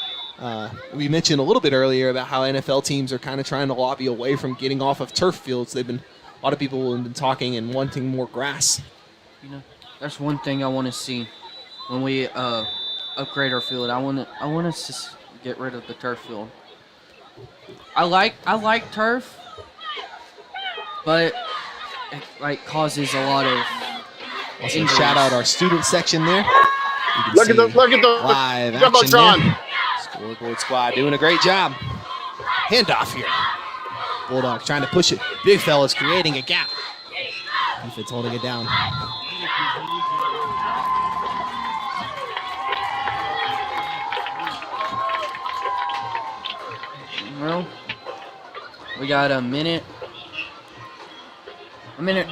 We mentioned a little bit earlier about how NFL teams are kind of trying to lobby away from getting off of turf fields. A lot of people have been talking and wanting more grass. You know, that's one thing I want to see when we upgrade our field. I want us to get rid of the turf field. I like turf, but it like causes a lot of. Also, shout out our student section there. Look at the live action there. Scoreboard squad doing a great job. Handoff here. Bulldogs trying to push it. Big fella's creating a gap. Defense holding it down. Well, we got a minute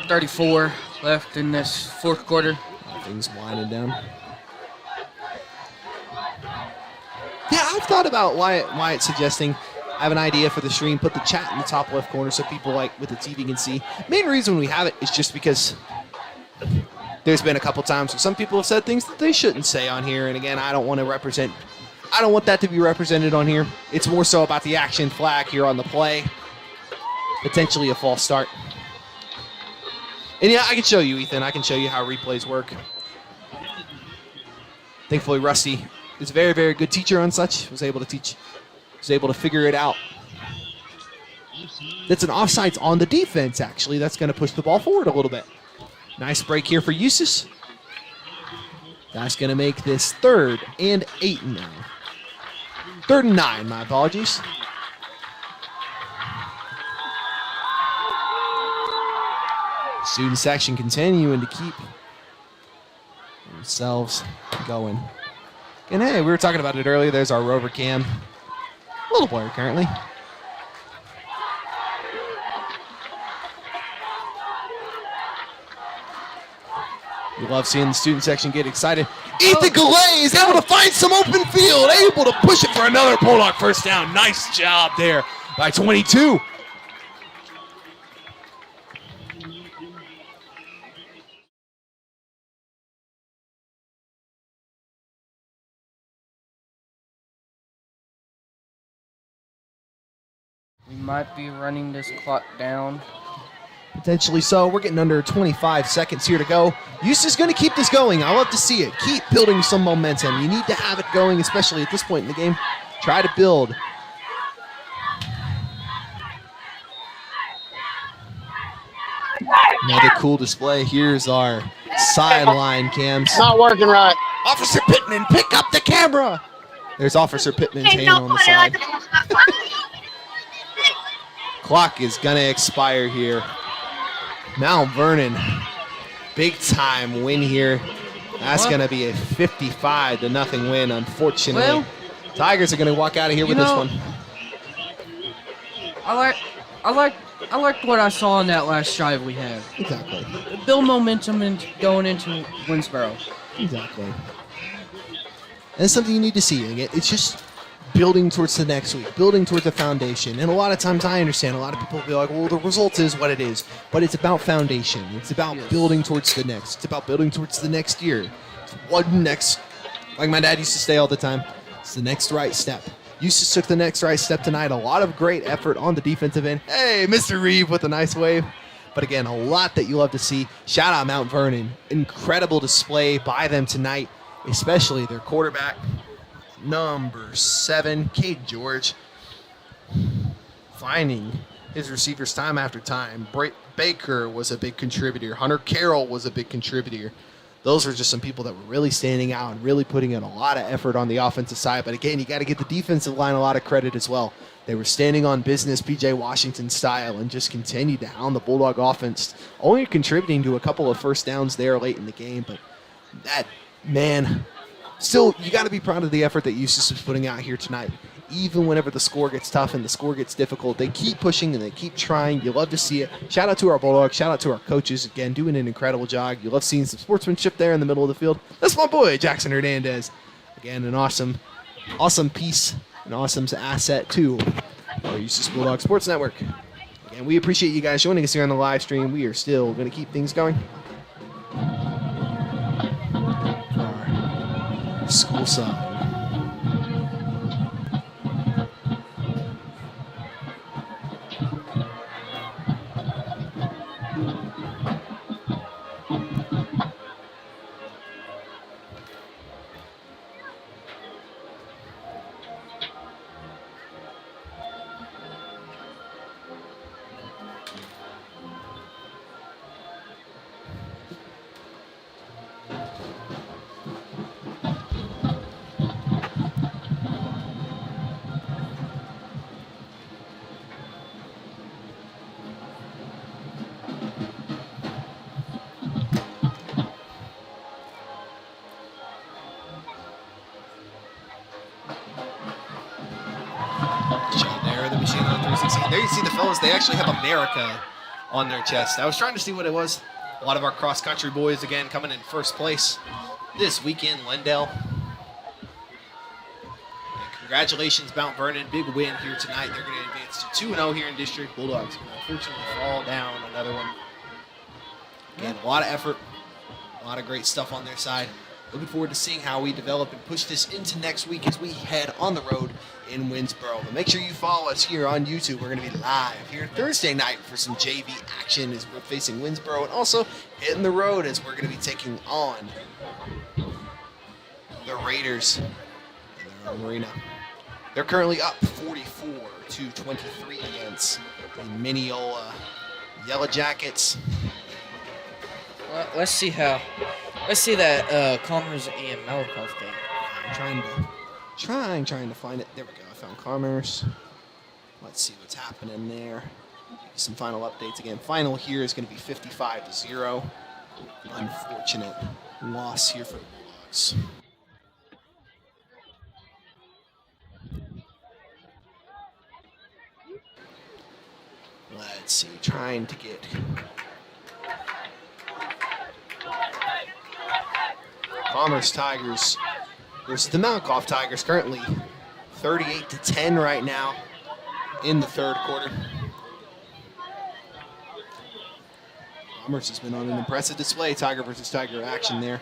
34 left in this fourth quarter. Things winding down. Yeah, I've thought about why it's suggesting. I have an idea for the stream. Put the chat in the top left corner so people like with the TV can see. Main reason we have it is just because there's been a couple times where some people have said things that they shouldn't say on here. And again, I don't want that to be represented on here. It's more so about the action flag here on the play. Potentially a false start. And yeah, I can show you, Ethan. I can show you how replays work. Thankfully, Rusty is a very, very good teacher on such. Was able to figure it out. That's an offsides on the defense, actually. That's going to push the ball forward a little bit. Nice break here for Eustace. That's going to make this 3rd and 8 now. 3rd and 9, my apologies. Student section continuing to keep themselves going. And hey, we were talking about it earlier. There's our rover cam. A little blurry currently. You love seeing the student section get excited. Ethan Gallet is able to find some open field, able to push it for another Bulldog first down. Nice job there by 22. We might be running this clock down. Potentially so. We're getting under 25 seconds here to go. Eustace is going to keep this going. I love to see it. Keep building some momentum. You need to have it going, especially at this point in the game. Try to build. Another cool display. Here's our sideline cams. Not working right. Officer Pittman, pick up the camera. There's Officer Pittman's hand on the side. Clock is going to expire here. Mount Vernon, big time win here. That's going to be a 55-0 win, unfortunately. Well, Tigers are going to walk out of here with this one. I liked what I saw in that last drive we had. Exactly. Build momentum and going into Winsboro. Exactly. And it's something you need to see. It's just building towards the next week, building towards the foundation. And a lot of times I understand, a lot of people will be like, well, the result is what it is. But it's about foundation. It's about building towards the next. It's about building towards the next year. It's one next, like my dad used to say all the time, it's the next right step. Eustace took the next right step tonight. A lot of great effort on the defensive end. Hey, Mr. Reeve with a nice wave. But again, a lot that you love to see. Shout out Mount Vernon. Incredible display by them tonight, especially their quarterback, number 7, Cade George, finding his receivers time after time. Baker was a big contributor. Hunter Carroll was a big contributor. Those are just some people that were really standing out and really putting in a lot of effort on the offensive side. But again, you got to give the defensive line a lot of credit as well. They were standing on business, P.J. Washington style, and just continued to hound the Bulldog offense, only contributing to a couple of first downs there late in the game. But that, man, still, you got to be proud of the effort that Eustace is putting out here tonight. Even whenever the score gets tough and the score gets difficult, they keep pushing and they keep trying. You love to see it. Shout out to our Bulldogs. Shout out to our coaches, again, doing an incredible job. You love seeing some sportsmanship there in the middle of the field. That's my boy, Jackson Hernandez. Again, an awesome piece, an awesome asset to our Eustace Bulldog Sports Network. Again, we appreciate you guys joining us here on the live stream. We are still going to keep things going. Our school side. Shot there, the machine on 316. There you see the fellas, they actually have America on their chest. I was trying to see what it was. A lot of our cross-country boys, again, coming in first place this weekend, Lendale. And congratulations, Mount Vernon. Big win here tonight. They're going to advance to 2-0 here in district. Bulldogs going to unfortunately fall down another one. Again, a lot of effort, a lot of great stuff on their side. Looking forward to seeing how we develop and push this into next week as we head on the road in Winsboro. But make sure you follow us here on YouTube. We're going to be live here Thursday night for some JV action as we're facing Winsboro, and also hitting the road as we're going to be taking on the Raiders in their own arena. They're currently up 44-23 against the Mineola Yellow Jackets. Well, let's see that Commerce and Malakoff game. I'm trying to find it. There we go. I found Commerce. Let's see what's happening there. Some final updates again. Final here is going to be 55-0. Unfortunate loss here for the Bulldogs. Let's see. Trying to get Commerce Tigers versus the Malakoff Tigers, currently 38-10 right now in the third quarter. Commerce has been on an impressive display, Tiger versus Tiger action there.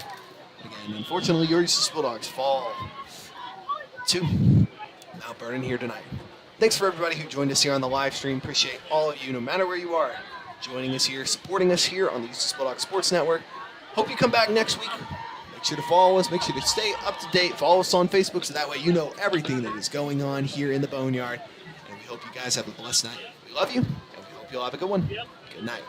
Again, unfortunately, your Eustace Bulldogs fall to Mount Vernon here tonight. Thanks for everybody who joined us here on the live stream. Appreciate all of you, no matter where you are, joining us here, supporting us here on the Eustace Bulldogs Sports Network. Hope you come back next week. Make sure to follow us. Make sure to stay up to date. Follow us on Facebook so that way you know everything that is going on here in the Boneyard. And we hope you guys have a blessed night. We love you, and we hope you'll have a good one. Good night.